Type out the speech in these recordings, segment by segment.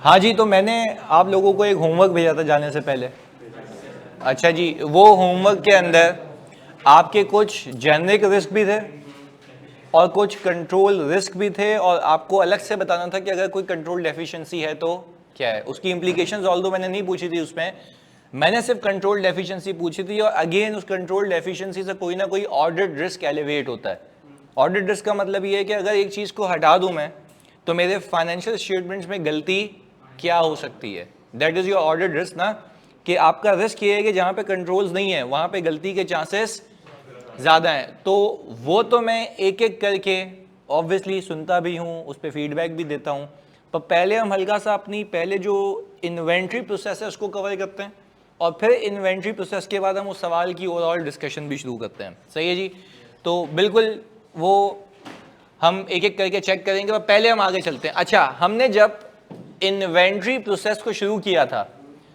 हाँ जी, तो मैंने आप लोगों को एक होमवर्क भेजा था जाने से पहले। अच्छा जी, वो होमवर्क के अंदर आपके कुछ जेनरिक रिस्क भी थे और कुछ कंट्रोल रिस्क भी थे, और आपको अलग से बताना था कि अगर कोई कंट्रोल डेफिशिएंसी है तो क्या है उसकी इंप्लीकेशंस। ऑल्दो मैंने नहीं पूछी थी उसमें, मैंने सिर्फ कंट्रोल डेफिशिएंसी पूछी थी। और अगेन उस कंट्रोल डेफिशिएंसी से कोई ना कोई ऑर्डर्ड रिस्क एलिवेट होता है। ऑर्डर्ड रिस्क का मतलब ये है कि अगर एक चीज़ को हटा दूं मैं तो मेरे फाइनेंशियल स्टेटमेंट्स में गलती क्या हो सकती है। That is your ordered risk ना, कि आपका रिस्क ये है कि जहां पे कंट्रोल्स नहीं है वहां पे गलती के चांसेस ज़्यादा हैं। तो वो तो मैं एक एक करके ऑब्वियसली सुनता भी हूँ, उस पर फीडबैक भी देता हूँ, पर पहले हम हल्का सा अपनी पहले जो इन्वेंट्री प्रोसेस है उसको कवर करते हैं, और फिर इन्वेंट्री प्रोसेस के बाद हम उस सवाल की ओवरऑल डिस्कशन भी शुरू करते हैं। सही है जी? तो बिल्कुल वो हम एक एक करके चेक करेंगे, पर पहले हम आगे चलते हैं। अच्छा, हमने जब इन्वेंट्री प्रोसेस को शुरू किया था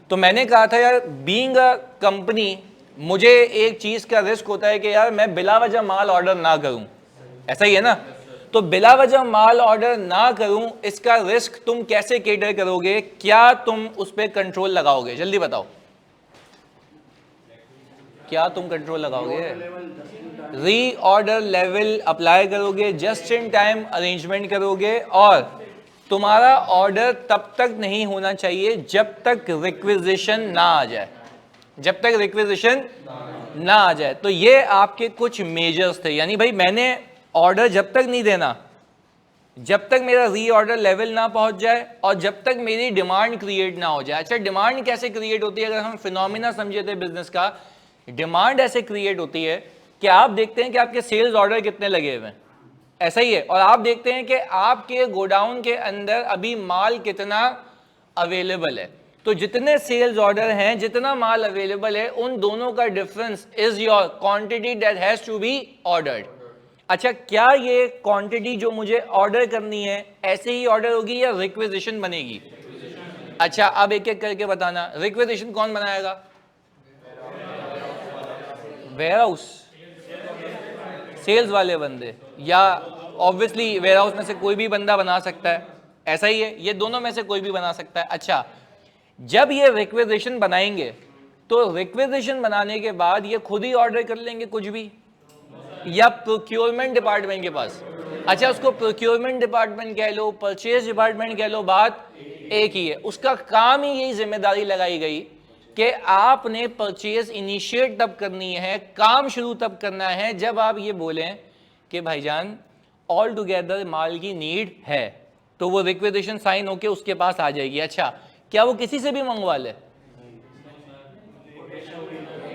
तो मैंने कहा था यार, बीइंग अ कंपनी मुझे एक चीज का रिस्क होता है कि यार मैं बिला वजह माल ऑर्डर ना करूं। ऐसा ही है ना? तो बिला वजह माल ऑर्डर ना करूं, इसका रिस्क तुम कैसे केटर करोगे? क्या तुम उस पर कंट्रोल लगाओगे? जल्दी बताओ, क्या तुम कंट्रोल लगाओगे? री ऑर्डर लेवल अप्लाई करोगे, जस्ट इन टाइम अरेंजमेंट करोगे, और तुम्हारा ऑर्डर तब तक नहीं होना चाहिए जब तक रिक्विजिशन ना आ जाए। जब तक रिक्विजिशन ना आ जाए। तो ये आपके कुछ मेजर्स थे, यानी भाई मैंने ऑर्डर जब तक नहीं देना जब तक मेरा री ऑर्डर लेवल ना पहुंच जाए और जब तक मेरी डिमांड क्रिएट ना हो जाए। अच्छा, डिमांड कैसे क्रिएट होती है? अगर हम फिनोमिना समझे थे बिजनेस का, डिमांड ऐसे क्रिएट होती है कि आप देखते हैं कि आपके सेल्स ऑर्डर कितने लगे हुए हैं, ऐसा ही है, और आप देखते हैं कि आपके गोडाउन के अंदर अभी माल कितना अवेलेबल है। तो जितने सेल्स ऑर्डर हैं, जितना माल अवेलेबल है, उन दोनों का difference is your quantity that has to be ordered. अच्छा, क्या ये क्वांटिटी जो मुझे ऑर्डर करनी है ऐसे ही ऑर्डर होगी या रिक्विजिशन बनेगी? अच्छा, अब एक एक करके बताना, रिक्विजिशन कौन बनाएगा? वेयर हाउस, सेल्स वाले बंदे, या ऑब्वियसली वेयर हाउस में से कोई भी बंदा बना सकता है। ऐसा ही है, ये दोनों में से कोई भी बना सकता है। अच्छा, जब ये रिक्विजिशन बनाएंगे तो रिक्विजिशन बनाने के बाद ये खुद ही ऑर्डर कर लेंगे कुछ भी, या प्रोक्योरमेंट डिपार्टमेंट के पास? अच्छा, उसको प्रोक्योरमेंट डिपार्टमेंट कह लो, परचेज डिपार्टमेंट कह लो, बात एक ही है। उसका काम ही यही जिम्मेदारी लगाई गई कि आपने परचेज इनिशिएट तब करनी है, काम शुरू तब करना है जब आप ये बोलें कि भाईजान ऑल टुगेदर माल की नीड है, तो वो रिक्विजिशन साइन होके उसके पास आ जाएगी। अच्छा, क्या वो किसी से भी मंगवा ले?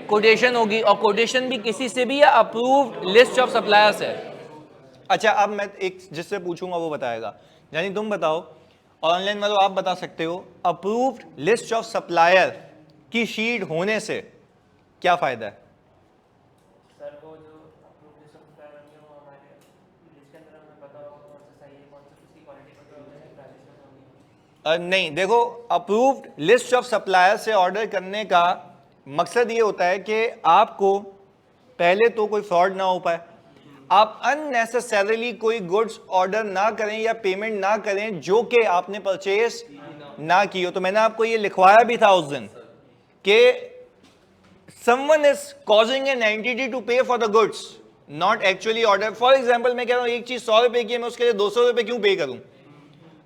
कोटेशन होगी, और कोटेशन भी किसी से भी या अप्रूव्ड लिस्ट ऑफ सप्लायर्स है? अच्छा, अब मैं एक जिससे पूछूंगा वो बताएगा। यानी तुम बताओ, ऑनलाइन में तो आप बता सकते हो, अप्रूव्ड लिस्ट ऑफ सप्लायर की शीट होने से क्या फायदा है? सर वो जो अप्रूव्ड लिस्ट ऑफ सप्लायर बनी है वो हमारे लिस्ट के अंदर हमें पता होगा कौन सा सही है, कौन सा किसकी क्वालिटी कंट्रोल है, उसकी प्राइसेस में होगी। नहीं, देखो, अप्रूव्ड लिस्ट ऑफ सप्लायर से ऑर्डर करने का मकसद ये होता है कि आपको पहले तो कोई फ्रॉड ना हो पाए, आप अननेसेसरीली कोई गुड्स ऑर्डर ना करें या पेमेंट ना करें जो कि आपने परचेज ना की हो। तो मैंने आपको ये लिखवाया भी था उस दिन कि someone is causing an entity to pay for the goods not actually order। For example मैं कह रहा हूं एक चीज 100 रुपए की है, मैं उसके लिए 200 रुपए क्यों पे करूं?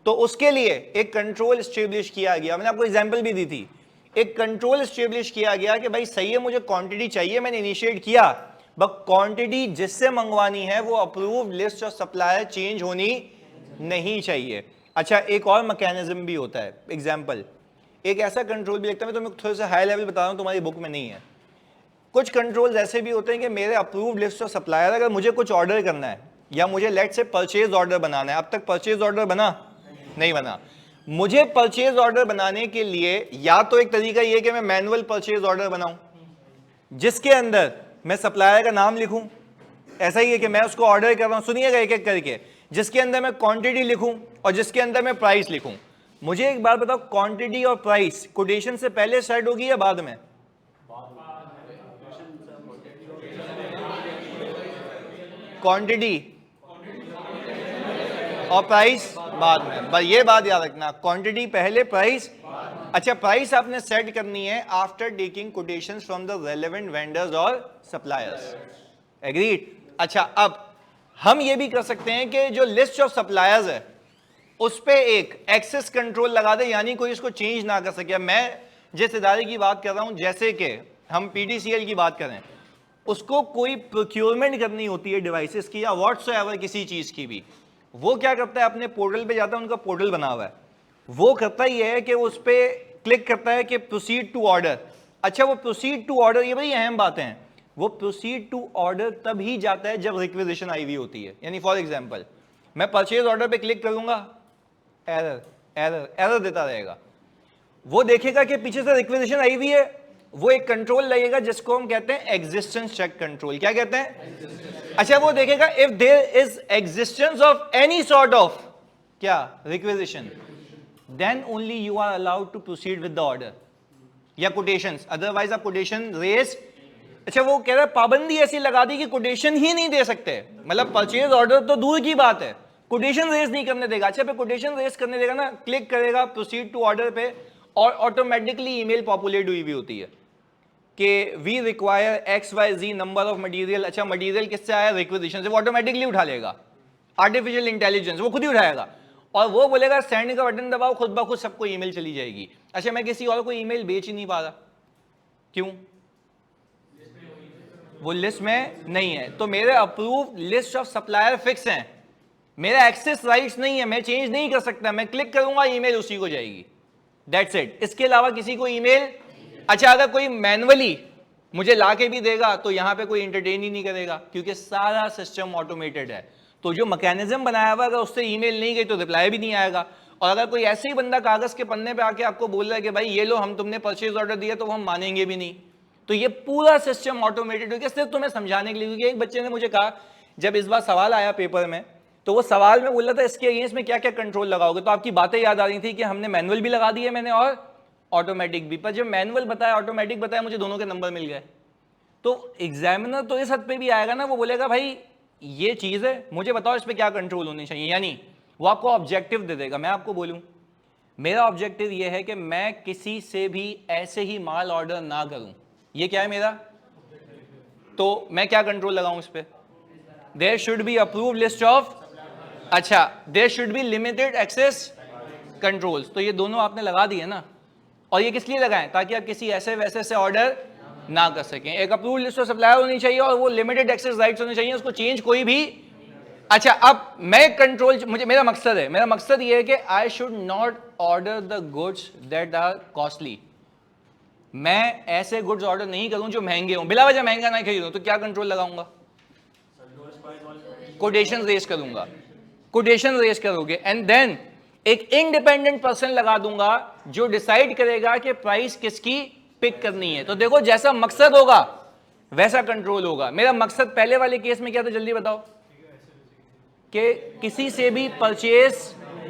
तो उसके लिए एक कंट्रोल स्टेब्लिश किया गया। मैंने आपको एग्जांपल भी दी थी, एक कंट्रोल स्टेब्लिश किया गया कि भाई सही है, मुझे क्वांटिटी चाहिए, मैंने इनिशिएट किया, बट क्वांटिटी जिससे मंगवानी है वो approved list of supplier change होनी नहीं चाहिए। अच्छा, एक और मैकेनिज्म भी होता है। एग्जांपल, एक ऐसा कंट्रोल भी लगता है, मैं तुम्हें थोड़ा सा हाई लेवल बता रहा हूं, तुम्हारी बुक में नहीं है। कुछ कंट्रोल्स ऐसे भी होते हैं कि मेरे अप्रूव्ड लिस्ट ऑफ सप्लायर, अगर मुझे कुछ ऑर्डर करना है या मुझे लेट से परचेज ऑर्डर बनाना है, अब तक परचेज ऑर्डर बना नहीं बना, मुझे परचेज ऑर्डर बनाने के लिए या तो एक तरीका यह कि मैं मैनुअल परचेज ऑर्डर बनाऊं जिसके अंदर मैं सप्लायर का नाम लिखूं, ऐसा ही है कि मैं उसको ऑर्डर कर रहा हूं, सुनिएगा एक एक करके, जिसके अंदर मैं क्वांटिटी लिखूं और जिसके अंदर मैं प्राइस लिखूं। मुझे एक बात बताओ, क्वांटिटी और प्राइस कोटेशन से पहले स्टार्ट होगी या बाद में? क्वांटिटी और प्राइस बाद में, बस ये बात याद रखना, क्वांटिटी पहले, प्राइस। अच्छा, प्राइस आपने सेट करनी है after taking quotations from the relevant vendors और सप्लायर्स। एग्रीड। अच्छा, अब हम ये भी कर सकते हैं कि जो लिस्ट ऑफ सप्लायर्स है उस पे एक एक्सेस कंट्रोल लगा दे, यानी कोई इसको चेंज ना कर सके। मैं जिस इदारे की बात कर रहा हूं, जैसे कि हम पीडीसीएल की बात करें, उसको कोई प्रोक्योरमेंट करनी होती है डिवाइसेस की या व्हाट्सएवर किसी चीज की भी, वो क्या करता है, अपने पोर्टल पे जाता है, उनका पोर्टल बना हुआ है, वो करता ही है कि उस पे क्लिक करता है कि प्रोसीड टू ऑर्डर। अच्छा, वो प्रोसीड टू ऑर्डर, ये बड़ी अहम बातें हैं, वो प्रोसीड टू ऑर्डर तब ही जाता है जब रिक्वेजिशन आई हुई होती है। यानी फॉर एग्जांपल मैं परचेज ऑर्डर पे क्लिक करूंगा, एरर एरर एरर देता रहेगा, वो देखेगा कि पीछे से रिक्वेजिशन आई हुई है, वो एक कंट्रोल लगेगा जिसको हम कहते हैं एग्जिस्टेंस चेक कंट्रोल। क्या कहते हैं? अच्छा, वो देखेगा if there is existence of any sort of क्या requisition, then only you are allowed to proceed with the order या कोटेशंस, अदरवाइज आप कोटेशन रेज। अच्छा, वो कह रहा है पाबंदी ऐसी लगा दी कि कोटेशन ही नहीं दे सकते, मतलब परचेज ऑर्डर तो दूर की बात है, कोटेशन रेज नहीं करने देगा। अच्छा, पे कोटेशन रेज करने देगा ना, क्लिक करेगा प्रोसीड टू ऑर्डर पे और ऑटोमेटिकली ईमेल पॉपुलेट हुई होती है कि we require XYZ number of material. अच्छा, मटेरियल किससे आया? रिक्वेजिशन से। वो ऑटोमेटिकली उठा लेगा, आर्टिफिशियल इंटेलिजेंस, वो खुद ही उठाएगा और वो बोलेगा सेंड का बटन दबाओ, खुद ब खुद सबको ईमेल चली जाएगी। अच्छा, मैं किसी और को ईमेल बेच ही नहीं पा रहा, क्यों? वो लिस्ट में नहीं है, तो मेरे approve list of supplier fix हैं, मेरा एक्सेस राइट्स नहीं है, मैं चेंज नहीं कर सकता, मैं क्लिक करूंगा ईमेल उसी को जाएगी, दैट्स इट। इसके अलावा किसी को ईमेल। अच्छा, अगर कोई मैनुअली मुझे ला के भी देगा तो यहां पे कोई इंटरटेन ही नहीं करेगा, क्योंकि सारा सिस्टम ऑटोमेटेड है, तो जो मैकेनिज्म बनाया हुआ अगर उससे ईमेल नहीं गई तो रिप्लाई भी नहीं आएगा। और अगर कोई ऐसे ही बंदा कागज के पन्ने पे आके आपको बोल रहा है कि भाई ये लो, हम तुमने परचेज ऑर्डर दिया, तो हम मानेंगे भी नहीं। तो ये पूरा सिस्टम ऑटोमेटेड हो गया, सिर्फ तुम्हें समझाने के लिए। क्योंकि एक बच्चे ने मुझे कहा, जब इस बार सवाल आया पेपर में, तो वो सवाल में बोल रहा था इसके अगेंस्ट में क्या क्या कंट्रोल लगाओगे, तो आपकी बातें याद आ रही थी कि हमने मैनुअल भी लगा दिए मैंने और ऑटोमेटिक भी। पर जब मैनुअल बताया, ऑटोमेटिक बताया, मुझे दोनों के नंबर मिल गए। तो एग्जामिनर तो इस हद पे भी आएगा ना, वो बोलेगा भाई ये चीज है, मुझे बताओ इस पे क्या कंट्रोल होने चाहिए। यानी वो आपको ऑब्जेक्टिव दे देगा। मैं आपको बोलूं, मेरा ऑब्जेक्टिव ये है कि मैं किसी से भी ऐसे ही माल ऑर्डर ना करूं, ये क्या है मेरा, तो मैं क्या कंट्रोल लगाऊं इस पे? There should be approve list of, अच्छा, there should be limited access controls. तो ये दोनों आपने लगा दिए ना, और ये किस लिए लगाएं? ताकि आप किसी ऐसे वैसे से ऑर्डर ना कर सकें। एक अप्रूव लिस्ट ऑफ सप्लायर होनी चाहिए और वो लिमिटेड एक्सेस राइट्स होने चाहिए, उसको चेंज कोई भी। अच्छा, अब मैं कंट्रोल, मुझे मेरा मकसद ये है कि I should not order the goods that are costly. मैं ऐसे गुड्स ऑर्डर नहीं करूं जो महंगे हों, बिला वजह महंगा ना खरीदूं। तो क्या कंट्रोल लगाऊंगा? कोटेशन रेज करूंगा, कोटेशन रेज करोगे, एंड देन एक इंडिपेंडेंट पर्सन लगा दूंगा जो डिसाइड करेगा कि प्राइस किसकी पिक करनी है। तो देखो, जैसा मकसद होगा वैसा कंट्रोल होगा। मेरा मकसद पहले वाले केस में क्या था, जल्दी बताओ, कि किसी से भी परचेज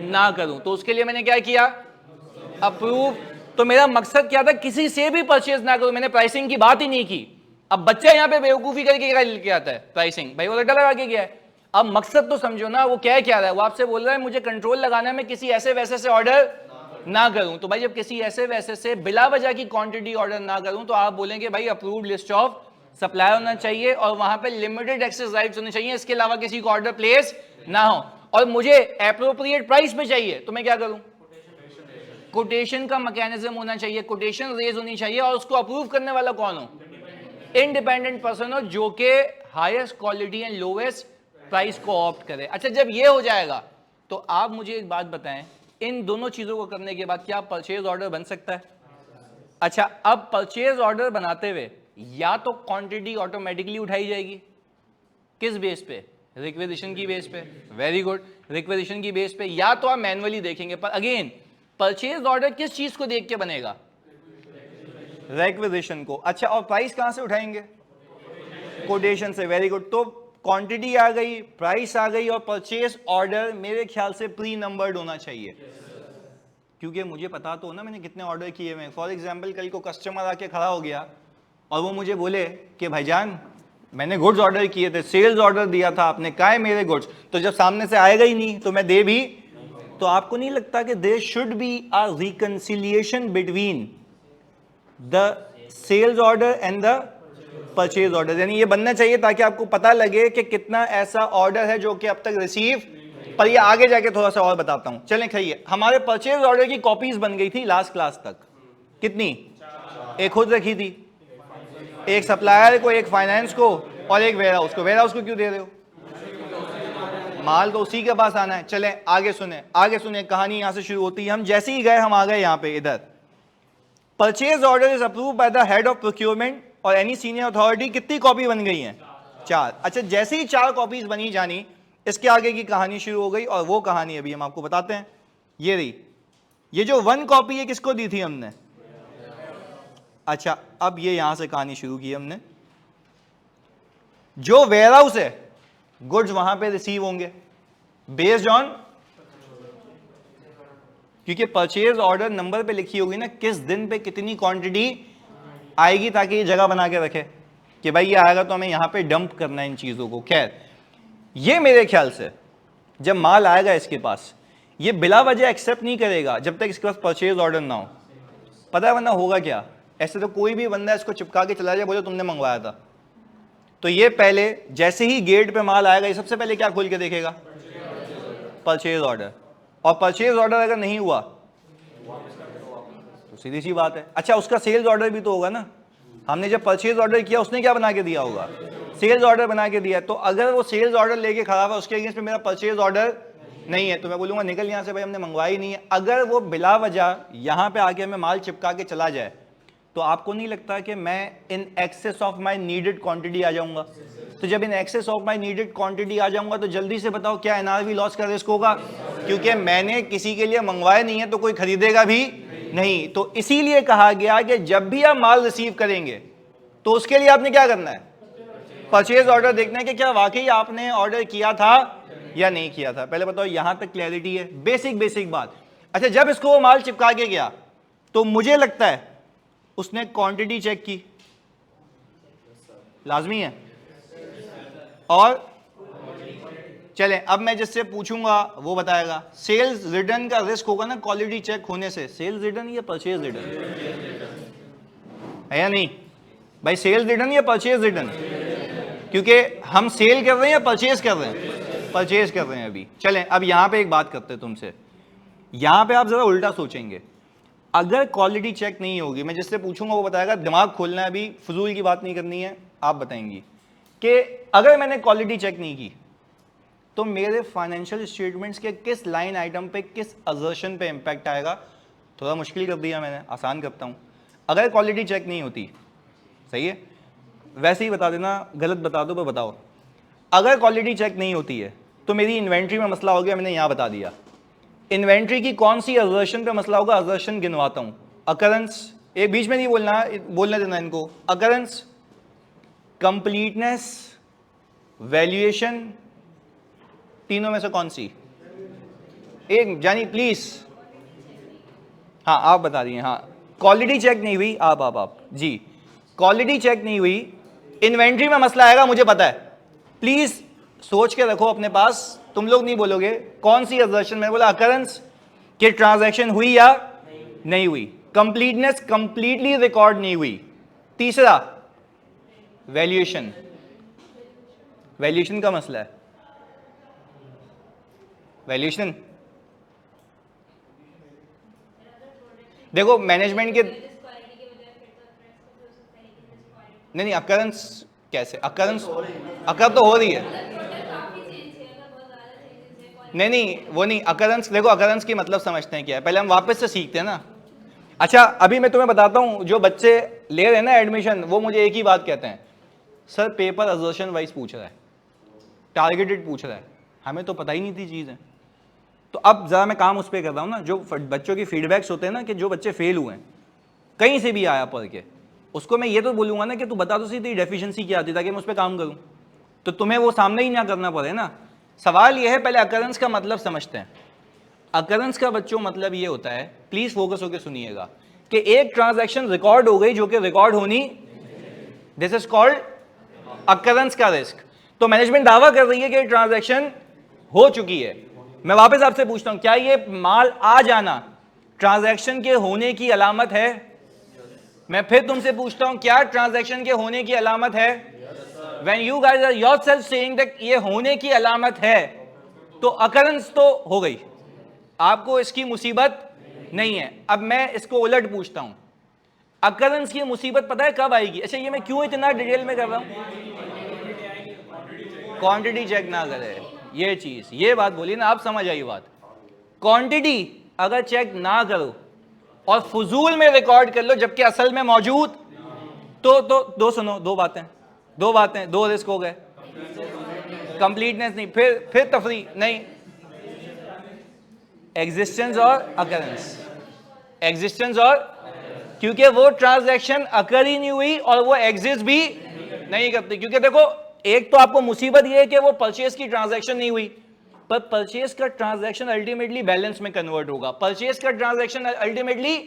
ना करूं, तो उसके लिए मैंने क्या किया? अप्रूव। तो मेरा मकसद क्या था? किसी से भी परचेज ना करूं, मैंने प्राइसिंग की बात ही नहीं की। अब बच्चा यहां पे बेवकूफी करके क्या लेके आता है? प्राइसिंग। भाई वो रट्टा लगा के गया है। अब मकसद तो समझो ना, वो क्या रहा है? वो आपसे बोल रहा है मुझे कंट्रोल लगाना है, मैं किसी ऐसे वैसे से ऑर्डर ना करूं। तो भाई जब किसी ऐसे वैसे से बिला वजह की क्वांटिटी ऑर्डर ना करूं, तो आप बोलेंगे भाई अप्रूव्ड लिस्ट ऑफ सप्लायर होना चाहिए और वहां पे लिमिटेड एक्सेस राइट्स होने चाहिए, इसके अलावा किसी को ऑर्डर प्लेस ना हो, और मुझे एप्रोप्रिएट प्राइस पे चाहिए। तो मैं क्या करूं? कोटेशन का मैकेनिज्म होना चाहिए, कोटेशन रेज होनी चाहिए, और उसको अप्रूव करने वाला कौन हो? इंडिपेंडेंट पर्सन हो, जो कि highest quality and lowest price को ऑप्ट करे। अच्छा, जब ये हो जाएगा तो आप मुझे एक बात बताएं, इन दोनों चीजों को करने के बाद क्या परचेज ऑर्डर बन सकता है? अच्छा, अब परचेज ऑर्डर बनाते हुए या तो क्वांटिटी ऑटोमेटिकली उठाई जाएगी, किस बेस पे? रिक्वेजिशन की बेस पे। वेरी गुड, रिक्वेजिशन की बेस पे, या तो आप मैनुअली देखेंगे। पर अगेन, परचेज ऑर्डर किस चीज को देख के बनेगा? रिक्वेजिशन को। अच्छा, और प्राइस कहां से उठाएंगे? कोटेशन से। Very good. तो क्वांटिटी आ गई, प्राइस आ गई, और परचेज ऑर्डर मेरे ख्याल से प्री नंबर्ड होना चाहिए, क्योंकि मुझे पता तो ना मैंने कितने ऑर्डर किए हुए। फॉर एग्जांपल, कल को कस्टमर आके खड़ा हो गया और वो मुझे बोले कि भाईजान मैंने गुड्स ऑर्डर किए थे, सेल्स ऑर्डर दिया था आपने, कहाँ है मेरे गुड्स? तो जब सामने से आएगा ही नहीं तो मैं दे भी तो आपको नहीं लगता कि there should be a reconciliation between the sales order and the purchase order, यानी ये बनना चाहिए ताकि आपको पता लगे कि कितना ऐसा ऑर्डर है जो कि अब तक रिसीव, पर ये आगे जाके थोड़ा सा और बताता हूं। चलें खाइए, हमारे परचेज ऑर्डर की कॉपीज बन गई थी लास्ट क्लास तक, कितनी? एक खुद रखी थी, एक सप्लायर को, एक फाइनेंस को और एक वेयरहाउस को। वेयरहाउस को क्यों दे रहे हो? माल तो उसी के पास आना है। चलें आगे सुने, आगे सुने, कहानी यहां से शुरू होती है। हम जैसे ही गए हम आ गए यहां पे, इधर purchase order is approve by the head of procurement और एनी सीनियर अथॉरिटी। कितनी कॉपी बन गई हैं? 4। अच्छा, जैसे ही 4 कॉपीज बनी जानी, इसके आगे की कहानी शुरू हो गई, और वो कहानी अभी हम आपको बताते हैं। ये रही, ये जो 1 कॉपी है किसको दी थी हमने? अच्छा, अब ये यहां से कहानी शुरू की हमने। जो वेयरहाउस है, गुड्स वहां पे रिसीव होंगे बेस्ड ऑन, क्योंकि परचेज ऑर्डर नंबर पे लिखी होगी ना किस दिन पे कितनी क्वांटिटी आएगी, ताकि ये जगह बना के रखे कि भाई ये आएगा तो हमें यहां पे डंप करना है इन चीजों को। खैर, ये मेरे ख्याल से जब माल आएगा इसके पास, ये बिला वजह एक्सेप्ट नहीं करेगा जब तक इसके पास परचेज ऑर्डर ना हो। पता है वरना होगा क्या? ऐसे तो कोई भी बंदा इसको चिपका के चला जाए, बोले तुमने मंगवाया था, तो ये पहले जैसे ही गेट पे माल आएगा, ये सबसे पहले क्या खोल के देखेगा? Purchase order. और परचेज ऑर्डर अगर नहीं हुआ तो सीधी सी बात है, अच्छा उसका सेल्स ऑर्डर भी तो होगा ना। हमने जब परचेज ऑर्डर किया उसने क्या बना के दिया होगा? सेल्स ऑर्डर बना के दिया। तो अगर वो सेल्स ऑर्डर लेके खड़ा हुआ, उसके अगेंस्ट में मेरा परचेज ऑर्डर नहीं है, तो मैं बोलूंगा निकल यहां से भाई, हमने मंगवाई नहीं है। अगर वो बिला वजह यहां पे आके हमें माल चिपका के चला जाए, तो आपको नहीं लगता कि मैं in excess of my needed quantity आ जाऊंगा? तो जब in excess of my needed quantity आ जाऊंगा, तो जल्दी से बताओ क्या एनआरवी लॉस का रिस्क होगा? क्योंकि मैंने किसी के लिए मंगवाया नहीं है, तो कोई खरीदेगा भी नहीं। तो इसीलिए कहा गया कि जब भी आप माल रिसीव करेंगे, तो उसके लिए आपने क्या करना है? परचेज ऑर्डर देखना है कि क्या वाकई आपने ऑर्डर किया था या नहीं किया था। पहले बताओ, यहां तक क्लैरिटी है? बेसिक बात। अच्छा, जब इसको वो माल चिपका के गया, तो मुझे लगता है उसने क्वांटिटी चेक की, लाजमी है। और चलें, अब मैं जिससे पूछूंगा वो बताएगा। सेल्स रिटर्न का रिस्क होगा ना क्वालिटी चेक होने से। सेल्स रिटर्न या परचेज रिटर्न है या नहीं भाई? सेल्स रिटर्न या परचेज रिटर्न? क्योंकि हम सेल कर रहे हैं या परचेज कर रहे हैं? परचेज कर रहे हैं अभी। चलें, अब यहां पे एक बात करते हैं तुमसे। यहां पे आप जरा उल्टा सोचेंगे। अगर क्वालिटी चेक नहीं होगी, मैं जिससे पूछूंगा वो बताएगा। दिमाग खोलना है अभी, फजूल की बात नहीं करनी है। आप बताएंगी कि अगर मैंने क्वालिटी चेक नहीं की, तो मेरे फाइनेंशियल स्टेटमेंट्स के किस लाइन आइटम पे, किस असर्शन पे इंपैक्ट आएगा? थोड़ा मुश्किल कर दिया मैंने, आसान करता हूं। अगर क्वालिटी चेक नहीं होती, सही है, वैसे ही बता देना, गलत बता दो पर बताओ। अगर क्वालिटी चेक नहीं होती है, तो मेरी इन्वेंट्री में मसला हो गया, मैंने यहां बता दिया। इन्वेंट्री की कौन सी असर्शन पे मसला होगा? असर्शन गिनवाता हूं। अकरेंस, एक बीच में नहीं बोलना देना इनको। अकरेंस, कंप्लीटनेस, वैल्यूएशन, तीनों में से कौन सी एक? जानी प्लीज। हाँ, आप बता दिए। हाँ, क्वालिटी चेक नहीं हुई। आप जी, क्वालिटी चेक नहीं हुई, इन्वेंट्री में मसला आएगा, मुझे पता है। प्लीज सोच के रखो अपने पास, तुम लोग नहीं बोलोगे। कौन सी असर्शन? मैंने बोला अकरेंस कि ट्रांजैक्शन हुई या नहीं हुई। कंप्लीटनेस, कंप्लीटली रिकॉर्ड नहीं हुई। तीसरा वैल्यूएशन, वैल्यूएशन का मसला है। वैल्यूएशन देखो, मैनेजमेंट के नहीं, अकरेंस कैसे? अकरेंस अकर तो हो रही है। नहीं, वो नहीं। अकरेंस देखो, अकरेंस की मतलब समझते हैं क्या है, पहले हम वापस से सीखते हैं ना। अच्छा, अभी मैं तुम्हें बताता हूं, जो बच्चे ले रहे हैं ना एडमिशन, वो मुझे एक ही बात कहते हैं, सर पेपर असर्शन वाइज पूछ रहा है, टारगेटेड पूछ रहा है, हमें तो पता ही नहीं थी चीज़ें। तो अब ज़रा मैं काम उस पर कर रहा हूँ ना, जो बच्चों की फीडबैक्स होते हैं ना, कि जो बच्चे फेल हुए हैं, कहीं से भी आया पढ़ के, उसको मैं ये तो बोलूँगा ना कि तू बता दो सही तेरी डेफिशिएंसी क्या आती, ताकि मैं उस पर काम करूँ। तो तुम्हें वो सामने ही ना करना पड़े ना। सवाल ये है, पहले अकरेंस का मतलब समझते हैं। अकरेंस का बच्चों मतलब ये होता है, प्लीज फोकस होकर सुनिएगा, कि एक ट्रांजैक्शन रिकॉर्ड हो गई जो कि रिकॉर्ड होनी, दिस इज कॉल्ड अकरेंस का रिस्क। तो मैनेजमेंट दावा कर रही है कि ट्रांजैक्शन हो चुकी है, मैं वापस आपसे पूछता हूं, क्या ये माल आ जाना ट्रांजैक्शन के होने की अलामत है? मैं फिर तुमसे पूछता हूं, क्या ट्रांजैक्शन के होने की अलामत है? When you guys are yourself saying that ये होने की अलामत है, तो अकरेंस तो हो गई, आपको इसकी मुसीबत नहीं है। अब मैं इसको उलट पूछता हूं, अकरेंस की मुसीबत पता है कब आएगी? अच्छा, ये मैं क्यों इतना डिटेल में कर रहा हूं? क्वांटिटी चेक ना करे, ये चीज, ये बात बोली ना, आप समझ आई बात। क्वांटिटी अगर चेक ना करो और फजूल में रिकॉर्ड कर लो जबकि असल में मौजूद, तो दो सुनो, दो बातें, दो रिस्क हो गए। कंप्लीटनेस नहीं, फिर तफरी नहीं, एग्जिस्टेंस और अकरेंस, एग्जिस्टेंस और, क्योंकि वो ट्रांजैक्शन अकर ही नहीं हुई और वो एग्जिस्ट भी नहीं करती। क्योंकि देखो, एक तो आपको मुसीबत ये है कि वो परचेज की ट्रांजैक्शन नहीं हुई, पर परचेज का ट्रांजैक्शन अल्टीमेटली बैलेंस में कन्वर्ट होगा, परचेज का ट्रांजैक्शन अल्टीमेटली,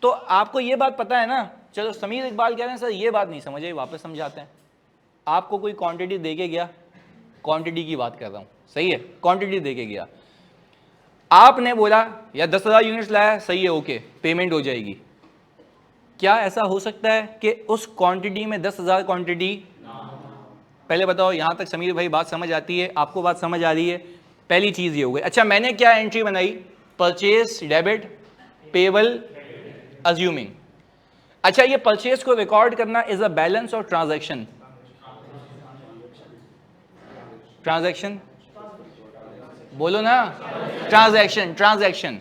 तो आपको ये बात पता है ना। चलो समीर इकबाल कह रहे हैं सर ये बात नहीं समझ आई, वापस समझाते हैं। आपको कोई क्वांटिटी दे के गया, क्वांटिटी की बात कर रहा हूं, सही है, क्वांटिटी दे के गया, आपने बोला या 10,000 यूनिट्स लाया, सही है, ओके, पेमेंट हो जाएगी। क्या ऐसा हो सकता है कि उस क्वांटिटी में 10,000 क्वांटिटी? पहले बताओ, यहां तक समीर भाई बात समझ आती है? आपको बात समझ आ रही है? पहली चीज ये हो गई। अच्छा, मैंने क्या एंट्री बनाई? Purchase debit, payable assuming. अच्छा, ये परचेज को रिकॉर्ड करना इज अ बैलेंस और ट्रांजैक्शन? ट्रांजैक्शन बोलो ना, ट्रांजैक्शन।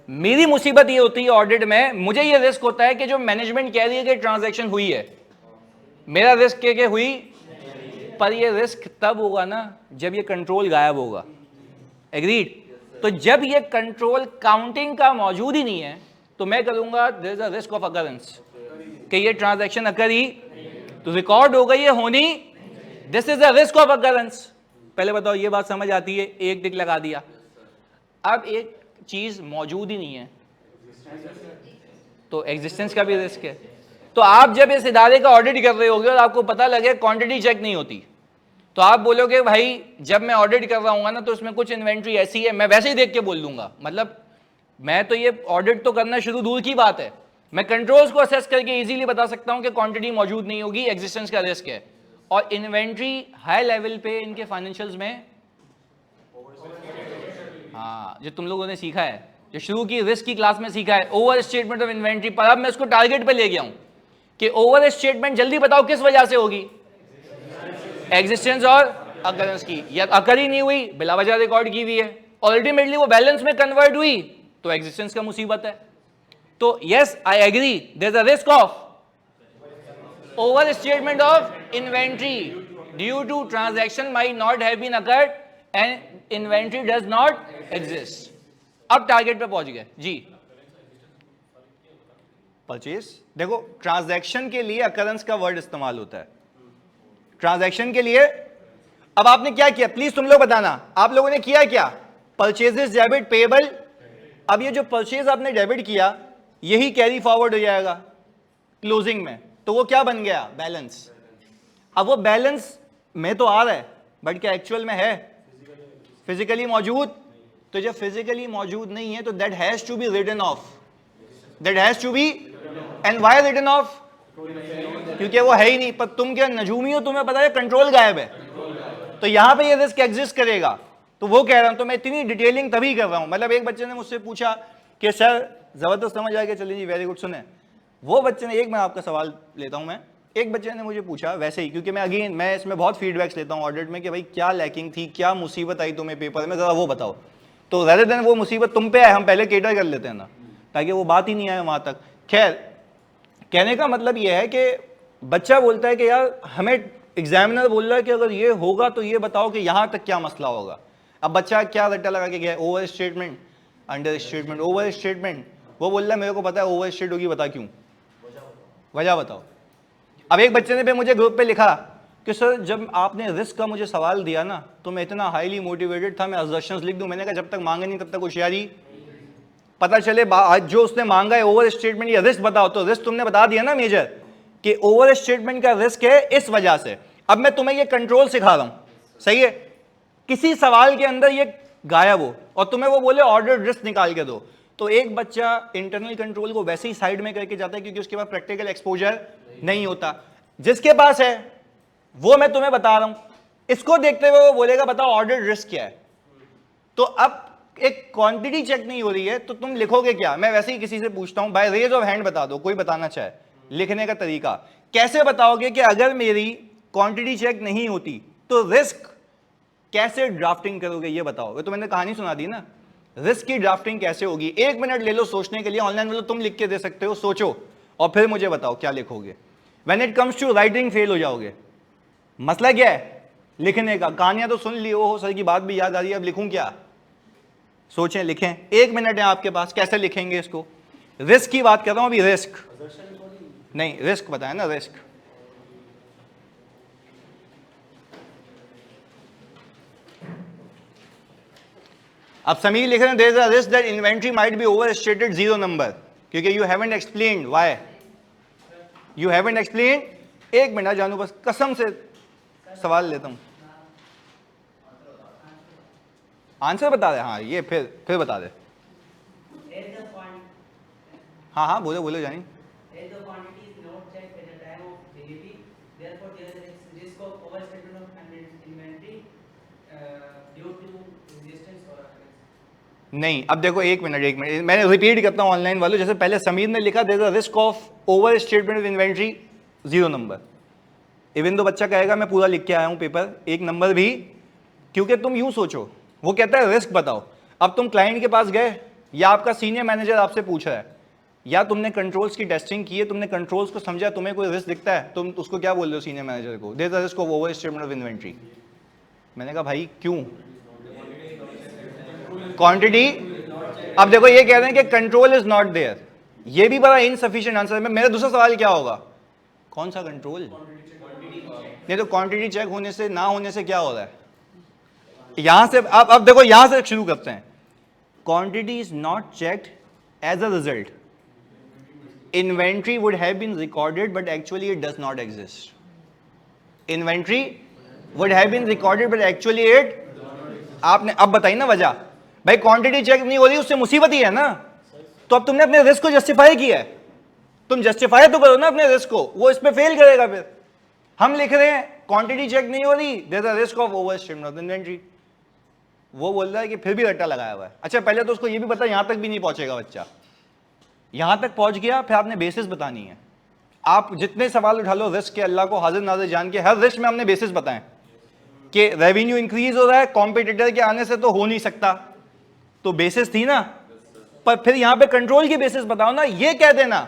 मेरी मुसीबत ये होती है ऑडिट में, मुझे ये रिस्क होता है कि जो मैनेजमेंट कह रही है कि ट्रांजैक्शन हुई है, मेरा रिस्क के हुई, पर ये रिस्क तब होगा ना जब ये कंट्रोल गायब होगा। एग्रीड? तो जब ये कंट्रोल काउंटिंग का मौजूद ही नहीं है, तो मैं करूंगा there is a risk of occurrence, कि ये ट्रांजैक्शन अकरी, तो रिकॉर्ड हो गई है होनी, this is a risk of occurrence. पहले बताओ, ये बात समझ आती है? एक टिक लगा दिया। अब एक चीज मौजूद ही नहीं है, तो एग्जिस्टेंस का भी रिस्क है। तो आप जब इस इदारे का ऑडिट कर रहे होगे और आपको पता लगे क्वांटिटी चेक नहीं होती, तो आप बोलोगे भाई जब मैं ऑडिट कर रहा हूँ ना, तो उसमें कुछ इन्वेंट्री ऐसी है, मैं वैसे ही देख के बोल दूंगा। मतलब मैं तो ये ऑडिट तो करना शुरू दूर की बात है, मैं कंट्रोल्स को असेस करके इजीली बता सकता हूं कि क्वांटिटी मौजूद नहीं होगी, एग्जिस्टेंस का रिस्क है। और इन्वेंट्री हाई लेवल पे इनके फाइनेंशियल्स में, हाँ, जो तुम लोगों ने सीखा है, जो शुरू की रिस्क की क्लास में सीखा है, ओवर स्टेटमेंट ऑफ इन्वेंट्री, पर अब मैं उसको टारगेट पे ले गया हूं कि ओवर स्टेटमेंट जल्दी बताओ किस वजह से होगी? एग्जिस्टेंस और अकरेंस की। या अकर ही नहीं हुई, बिला वजह रिकॉर्ड की हुई है, और अल्टीमेटली वो बैलेंस में कन्वर्ट हुई, तो एग्जिस्टेंस का मुसीबत है। तो yes, I agree, there is a risk of overstatement of inventory due to transaction might not have been occurred and inventory does not exist. अब टारगेट पे पहुंच गए जी। परचेज, देखो ट्रांजैक्शन के लिए अकरेंस का वर्ड इस्तेमाल होता है, ट्रांजैक्शन के लिए। अब आपने क्या किया, प्लीज तुम लोग बताना, आप लोगों ने किया क्या? Purchases debit payable. अब ये जो परचेज आपने डेबिट किया, यही कैरी फॉरवर्ड हो जाएगा क्लोजिंग में, तो वो क्या बन गया? बैलेंस। अब वो बैलेंस में तो आ रहा है, बट क्या एक्चुअल में है फिजिकली मौजूद? तो जब फिजिकली मौजूद नहीं है, तो that has to be written off, that has to be. And why written off? क्योंकि वो है ही नहीं। पर तुम क्या नजूमी हो, तुम्हें पता है कंट्रोल गायब है, तो यहां पे ये रिस्क एग्जिस्ट करेगा। तो वो कह रहा हूं, तो मैं इतनी डिटेलिंग तभी कर रहा हूं। मतलब एक बच्चे ने मुझसे पूछा कि सर जबरदस्त समझ आ गया, चलिए जी वेरी गुड। सुने, वो बच्चे ने, एक मैं आपका सवाल लेता हूं, मैं एक बच्चे ने मुझे पूछा वैसे ही, क्योंकि मैं इसमें बहुत फीडबैक्स लेता हूं ऑडिट में कि भाई क्या लैकिंग थी, क्या मुसीबत आई तुम्हें पेपर में, जरा वो बताओ। तो रेदर देन वो मुसीबत तुम पे आए, हम पहले केटर कर लेते हैं ना, ताकि वो बात ही नहीं आए वहां तक। खैर, कहने का मतलब ये है कि बच्चा बोलता है कि यार हमें एग्जामिनर बोल रहा है कि अगर ये होगा तो ये बताओ कि यहां तक क्या मसला होगा। अब बच्चा क्या रट्टा लगा के गया, over statement, under statement, over statement. वो बोल रहा है मेरे को पता है ओवर स्टेट होगी, बता क्यों, वजह बताओ। अब एक बच्चे ने भी मुझे ग्रुप पे लिखा कि सर जब आपने रिस्क का मुझे सवाल दिया ना, तो मैं इतना हाईली मोटिवेटेड था, मैं असर्शंस लिख दूं। मैंने कहा जब तक मांगे नहीं तब तक होशियारी, पता चले आज जो उसने मांगा है ओवर स्टेटमेंट या रिस्क बताओ, तो रिस्क तुमने बता दिया ना मेजर, कि ओवर स्टेटमेंट का रिस्क है इस वजह से। अब मैं तुम्हें ये कंट्रोल सिखा रहा हूं, सही है? किसी सवाल के अंदर ये गायब हो, और तुम्हें वो बोले ऑर्डर रिस्क निकाल के दो, तो एक बच्चा इंटरनल कंट्रोल को वैसे ही साइड में करके जाता है क्योंकि उसके पास प्रैक्टिकल एक्सपोजर नहीं होता। जिसके पास है वो मैं तुम्हें बता रहा हूं, इसको देखते हुए वो बोलेगा बताओ ऑर्डर रिस्क क्या है। तो अब एक क्वांटिटी चेक नहीं हो रही है तो तुम लिखोगे क्या? मैं वैसे ही किसी से पूछता हूं, बाय रेज ऑफ हैंड बता दो, कोई बताना चाहे लिखने का तरीका। कैसे बताओगे कि अगर मेरी क्वांटिटी चेक नहीं होती तो रिस्क कैसे ड्राफ्टिंग करोगे? ये बताओ। तो मैंने कहानी सुना दी ना, रिस्क की ड्राफ्टिंग कैसे होगी। 1 मिनट ले लो सोचने के लिए, ऑनलाइन में तुम लिख के दे सकते हो, सोचो और फिर मुझे बताओ क्या लिखोगे। When it comes to writing fail हो जाओगे। मसला क्या है? लिखने का। कहानियां तो सुन ली, हो सर की बात भी याद आ रही है, अब लिखूं क्या? सोचें, लिखें। 1 मिनट है आपके पास, कैसे लिखेंगे इसको? रिस्क की बात कर रहा हूं अभी, रिस्क नहीं, रिस्क बताया ना, रिस्क। अब समीर लिख रहे हैं there is a risk that inventory might be overstated 0 number, क्योंकि you haven't explained why, you haven't explained. 1 minute जानू, बस कसम से सवाल लेता हूं, आंसर बता दे। हाँ ये फिर बता दे। हाँ हाँ बोलो बोलो जानी। नहीं, अब देखो 1 मिनट मैंने रिपीट करता हूं ऑनलाइन वालों, जैसे पहले समीर ने लिखा there is a risk of over statement of inventory 0 number. Even तो बच्चा कहेगा मैं पूरा लिख के आया हूं पेपर, 1 नंबर भी, क्योंकि तुम यूं सोचो, वो कहता है रिस्क बताओ। अब तुम क्लाइंट के पास गए, या आपका सीनियर मैनेजर आपसे पूछ रहा है, या तुमने कंट्रोल्स की टेस्टिंग की है, तुमने कंट्रोल्स को समझा, तुम्हें कोई रिस्क दिखता है, तुम उसको क्या बोल रहे हो सीनियर मैनेजर को? There is a risk of over statement of inventory. मैंने कहा भाई क्यों? क्वांटिटी। अब देखो ये कह रहे हैं कि कंट्रोल इज नॉट देयर, ये भी बड़ा इनसफिशिएंट आंसर है। मेरा दूसरा सवाल क्या होगा? कौन सा कंट्रोल? नहीं तो क्वांटिटी चेक होने से ना होने से क्या हो रहा है? यहां से अब देखो, यहां से शुरू करते हैं। Quantity is not checked, as a result inventory would have been recorded but actually it does not exist. Inventory would have been recorded but actually it, आपने अब बताई ना वजह, भाई क्वांटिटी चेक नहीं हो रही, उससे मुसीबत ही है ना। तो अब तुमने अपने रिस्क को जस्टिफाई किया है, तुम जस्टिफाई तो करो ना अपने रिस्क को, वो इस पे फेल करेगा। फिर हम लिख रहे हैं क्वांटिटी चेक नहीं हो रही, there is a risk of overstatement of inventory. वो बोल रहा है कि फिर भी रट्टा लगाया हुआ है। अच्छा पहले तो उसको ये भी पता, यहां तक भी नहीं पहुंचेगा बच्चा, यहां तक पहुंच गया, फिर आपने बेसिस बतानी है। आप जितने सवाल उठा लो रिस्क के, अल्लाह को हाजिर नाजिर जान के, हर रिस्क में हमने बेसिस बताएं कि रेवेन्यू इंक्रीज हो रहा है, कॉम्पिटिटर के आने से तो हो नहीं सकता, तो बेसिस थी ना। पर फिर यहां पे कंट्रोल की बेसिस बताओ ना, ये कह देना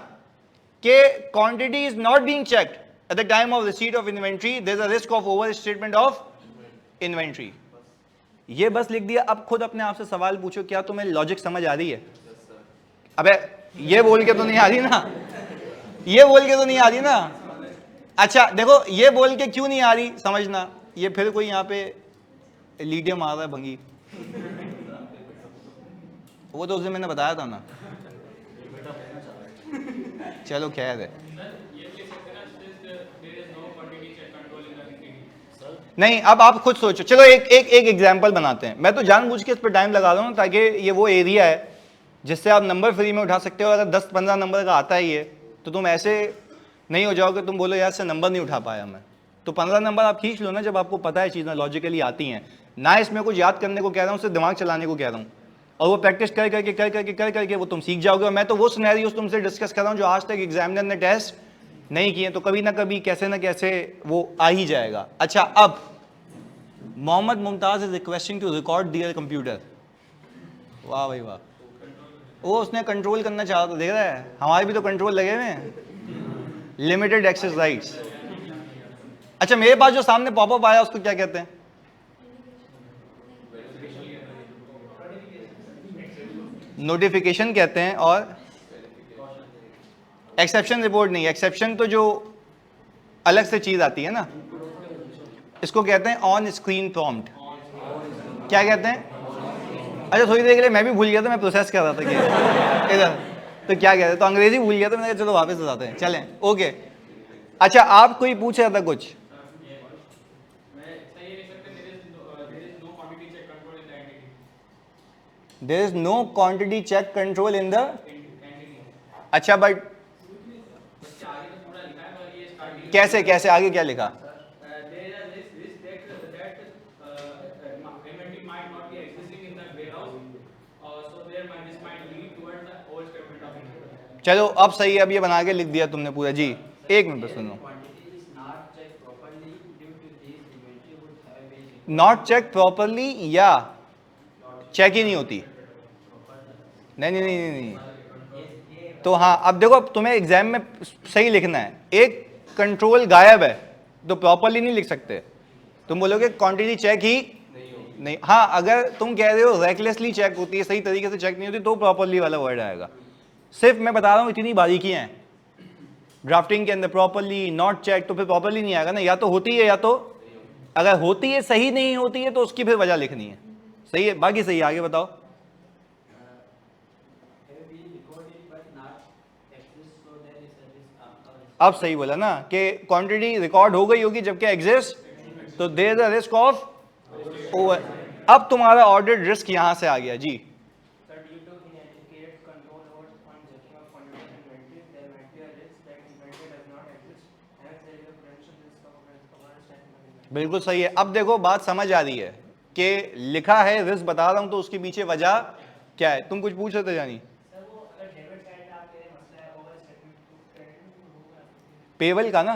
कि quantity is not being checked at the time of receipt of inventory, there is a risk of over statement of inventory. ये बस लिख दिया। अब खुद अपने आप से सवाल पूछो, क्या तुम्हें लॉजिक समझ आ रही है? अबे ये बोल के तो नहीं आ रही ना, ये बोल के तो नहीं आ रही ना। अच्छा देखो, ये बोल के क्यों नहीं आ रही समझना, ये फिर कोई यहाँ पे लीडिया मार रहा है भंगी, वो तो उस दिन मैंने बताया था ना। चलो खैर है, नहीं अब आप खुद सोचो। चलो एक एग्जांपल बनाते हैं। मैं तो जानबूझ के इस पर टाइम लगा रहा हूँ ताकि ये वो एरिया है जिससे आप नंबर फ्री में उठा सकते हो। अगर 10-15 नंबर का आता ही है तो तुम ऐसे नहीं हो जाओगे, तुम बोलो यार से नंबर नहीं उठा पाया मैं। तो 15 नंबर आप खींच लो ना, जब आपको पता है चीज़ें लॉजिकली आती हैं ना। इसमें कुछ याद करने को कह रहा हूँ, सिर्फ दिमाग चलाने को कह रहा हूँ, और वो प्रैक्टिस कर करके वो तुम सीख जाओगे। और मैं तो वो सिनेरियोस तुमसे डिस्कस कर रहा हूँ जो आज तक एग्जामिनर ने टेस्ट नहीं किए, तो कभी ना कभी कैसे ना कैसे वो आ ही जाएगा। अच्छा अब Mohammad Mumtaz is requesting to record their computer. वाह भाई वाह, वो उसने कंट्रोल करना चाहा था, देख रहा है हमारे भी तो कंट्रोल लगे हुए हैं, लिमिटेड एक्सेस राइट्स। अच्छा मेरे पास जो सामने पॉपअप आया उसको क्या कहते हैं? नोटिफिकेशन कहते हैं। और एक्सेप्शन रिपोर्ट नहीं, एक्सेप्शन तो जो अलग से चीज आती है ना, इसको कहते हैं ऑन स्क्रीन प्रॉम्प्ट। क्या कहते हैं? अच्छा थोड़ी देर के लिए मैं भी भूल गया था, मैं प्रोसेस कर रहा था कि इधर तो क्या कहते हैं, तो अंग्रेजी भूल गया था। मैंने कहा चलो वापस बताते हैं, चलें ओके। अच्छा आप कोई पूछ रहा था कुछ? There is no quantity check control in the, अच्छा बट कैसे कैसे आगे क्या लिखा? चलो अब सही है, अब ये बना के लिख दिया तुमने पूरा जी। एक मिनट बस सुनो, नॉट चेक प्रॉपरली या चेक ही नहीं होती? नहीं नहीं नहीं नहीं, नहीं। तो हाँ अब देखो, अब तुम्हें एग्जाम में सही लिखना है, एक कंट्रोल गायब है तो प्रॉपरली नहीं लिख सकते, तुम बोलोगे क्वांटिटी चेक ही नहीं। हाँ अगर तुम कह रहे हो रेकलेसली चेक होती है, सही तरीके से चेक नहीं होती, तो प्रॉपरली वाला वर्ड आएगा। सिर्फ मैं बता रहा हूँ इतनी बारीकियां हैं ड्राफ्टिंग के अंदर, प्रॉपरली नॉट चेक, तो फिर प्रॉपरली नहीं आएगा ना, या तो होती है या तो, अगर होती है सही नहीं होती है तो उसकी फिर वजह लिखनी है। सही है, बाकी सही है, आगे बताओ। अब सही बोला ना कि क्वांटिटी रिकॉर्ड हो गई होगी जबकि एग्जिस्ट, तो there is a risk of over. अब तुम्हारा ऑर्डर रिस्क यहां से आ गया जी। बिल्कुल सही है। अब देखो बात समझ आ रही है कि लिखा है रिस्क बता रहा हूं तो उसके पीछे वजह क्या है। तुम कुछ पूछ रहे थे जानी? पेबल का ना,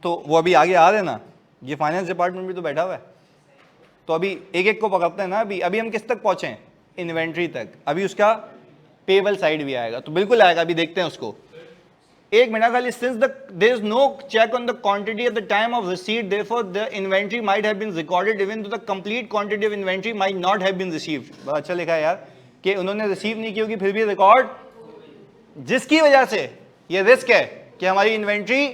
तो वो अभी आगे आ रहे ना, ये फाइनेंस डिपार्टमेंट भी तो बैठा हुआ है, तो अभी एक एक को पकड़ते हैं ना। अभी अभी हम किस तक पहुंचे हैं? इन्वेंट्री तक। अभी उसका पेबल साइड भी आएगा, तो बिल्कुल आएगा, अभी देखते हैं उसको। एक मिनट खाली, since there is no check on the quantity at the time of receipt, therefore the inventory might have been recorded even though the complete quantity of inventory might not have been received. बहुत अच्छा लिखा है यार कि उन्होंने receive नहीं की होगी फिर भी रिकॉर्ड, जिसकी वजह से ये रिस्क है कि हमारी इन्वेंट्री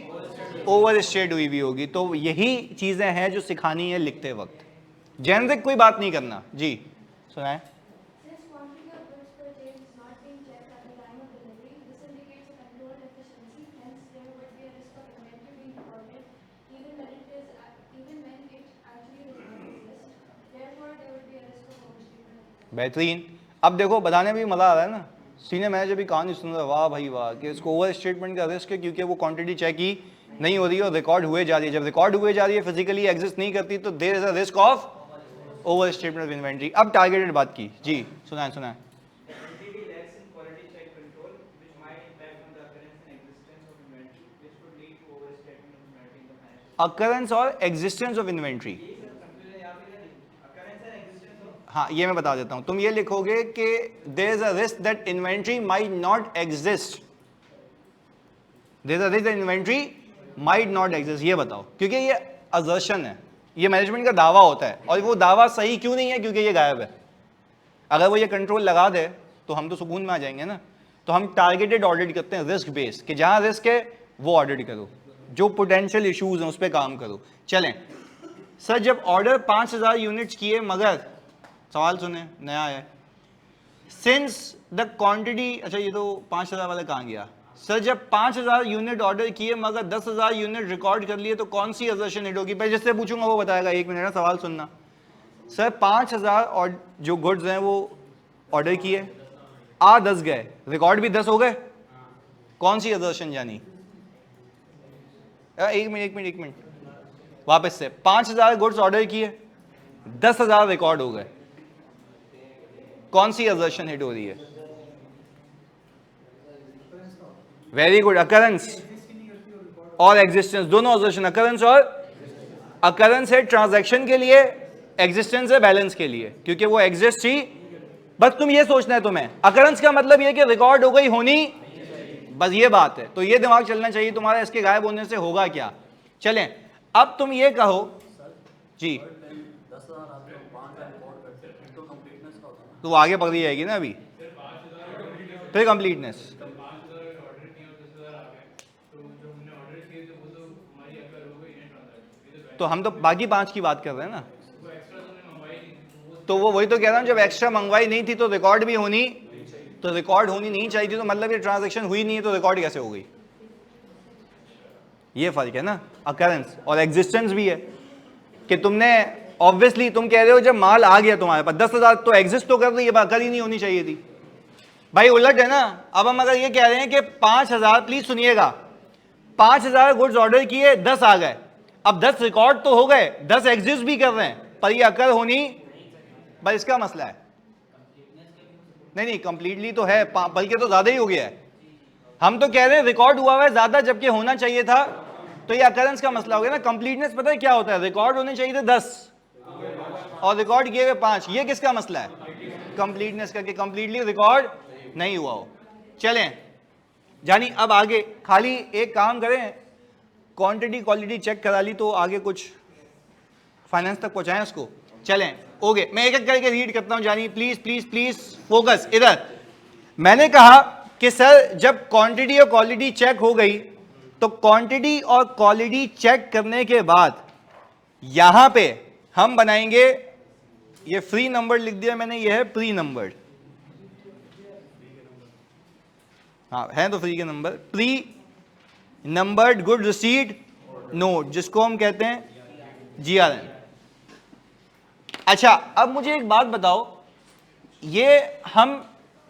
ओवर स्टेट हुई भी होगी। तो यही चीजें हैं जो सिखानी है लिखते वक्त, जेनरिक कोई बात नहीं करना जी। सुनाए। बेहतरीन। अब देखो बताने में भी मजा आ रहा है ना, सीनियर मैनेजर भी कहानी सुन रहा है, वाह भाई वाह, कि इसको ओवर स्टेटमेंट का रिस्क है क्योंकि वो क्वांटिटी चेक ही नहीं हो रही है और रिकॉर्ड हुए जा रही है। जब रिकॉर्ड हुए जा रही है, फिजिकली एग्जिस्ट नहीं करती, तो there is a risk of over statement of inventory. अब टारगेटेड बात की जी, सुनाए सुनाए। अकरेंस और एग्जिस्टेंस ऑफ इन्वेंट्री, हाँ ये मैं बता देता हूं। तुम ये लिखोगे कि there is a risk that inventory might not exist, there is a risk that inventory might not exist, ये बताओ, क्योंकि ये असर्शन है, ये मैनेजमेंट का दावा होता है, और वो दावा सही क्यों नहीं है? क्योंकि ये गायब है। अगर वो ये कंट्रोल लगा दे तो हम तो सुकून में आ जाएंगे ना। तो हम टारगेटेड ऑडिट करते हैं, रिस्क बेस्ड, कि जहां रिस्क है वो ऑडिट करो, जो पोटेंशियल इश्यूज हैं उस पर काम करो। चलें सर, जब ऑर्डर 5000 यूनिट्स किए, मगर सवाल सुने, नया है, सिंस द क्वांटिटी, अच्छा ये तो 5000 वाला कहाँ गया सर? जब 5000 यूनिट ऑर्डर किए मगर 10,000 यूनिट रिकॉर्ड कर लिए, तो कौन सी असर्शन हिट होगी? मैं जिससे पूछूंगा वो बताएगा। एक मिनट ना, सवाल सुनना सर। 5000 और जो गुड्स हैं वो ऑर्डर किए, 10 गए, रिकॉर्ड भी 10 हो गए, कौन सी असर्शन जानी? एक मिनट वापस से, 5000 गुड्स ऑर्डर किए, 10,000 रिकॉर्ड हो गए, कौन सी असर्शन हिट हो रही है? वेरी गुड, अकरेंस और एग्जिस्टेंस, दोनों असर्शन, अकरेंस और अकरेंस है ट्रांजैक्शन के लिए, एग्जिस्टेंस है बैलेंस के लिए, क्योंकि वो एग्जिस्ट ही। बस तुम ये सोचना है तुम्हें, अकरेंस का मतलब ये कि रिकॉर्ड हो गई होनी, बस ये बात है। तो ये दिमाग चलना चाहिए तुम्हारा, इसके गायब होने से होगा क्या। चलें अब तुम ये कहो जी, तो आगे पकड़ी जाएगी ना अभी, फिर कंप्लीटनेस। तो हम तो बाकी 5 की बात कर रहे हैं ना, तो वो वही तो कह रहा हूं, जब एक्स्ट्रा मंगवाई नहीं थी तो रिकॉर्ड भी होनी, तो रिकॉर्ड होनी नहीं चाहिए थी, तो मतलब ये ट्रांजैक्शन हुई नहीं है तो रिकॉर्ड कैसे हो गई? ये फर्क है ना। अकरेंस और एग्जिस्टेंस भी है कि तुमने ऑब्वियसली तुम कह रहे हो जब माल आ गया तुम्हारे पास 10,000 तो एग्जिस्ट तो कर रही है, कर ही नहीं होनी चाहिए थी भाई, उलट है ना। अब हम अगर ये कह रहे हैं कि 5,000, प्लीज सुनिएगा, 5,000 गुड्स ऑर्डर किए, 10 आ गए, अब 10 रिकॉर्ड तो हो गए, 10 एग्जिस्ट भी कर रहे हैं, पर ये अकर होनी भाई इसका मसला है। नहीं कंप्लीटली तो है, बल्कि तो ज्यादा ही हो गया है। हम तो कह रहे हैं रिकॉर्ड हुआ है ज्यादा जबकि होना चाहिए था, तो ये अकरेंस का मसला हो गया ना। कंप्लीटनेस पता है क्या होता है, रिकॉर्ड होने चाहिए थे 10 और रिकॉर्ड किए हुए 5, ये किसका मसला है, कंप्लीटनेस का, कि कंप्लीटली रिकॉर्ड नहीं हुआ हो। चलें जानी अब आगे, खाली एक काम करें, क्वांटिटी क्वालिटी चेक करा ली तो आगे कुछ फाइनेंस तक पहुंचाएं उसको। चलें ओके, मैं एक एक करके रीड करता हूं जानी, प्लीज प्लीज प्लीज फोकस इधर। मैंने कहा कि सर जब क्वांटिटी और क्वालिटी चेक हो गई तो क्वांटिटी और क्वालिटी चेक करने के बाद यहां पे हम बनाएंगे, ये फ्री नंबर लिख दिया मैंने, ये है प्री नंबर्ड, हाँ है तो फ्री के number, pre numbered good receipt note, जिसको हम कहते हैं जीआरएन। अच्छा अब मुझे एक बात बताओ, ये हम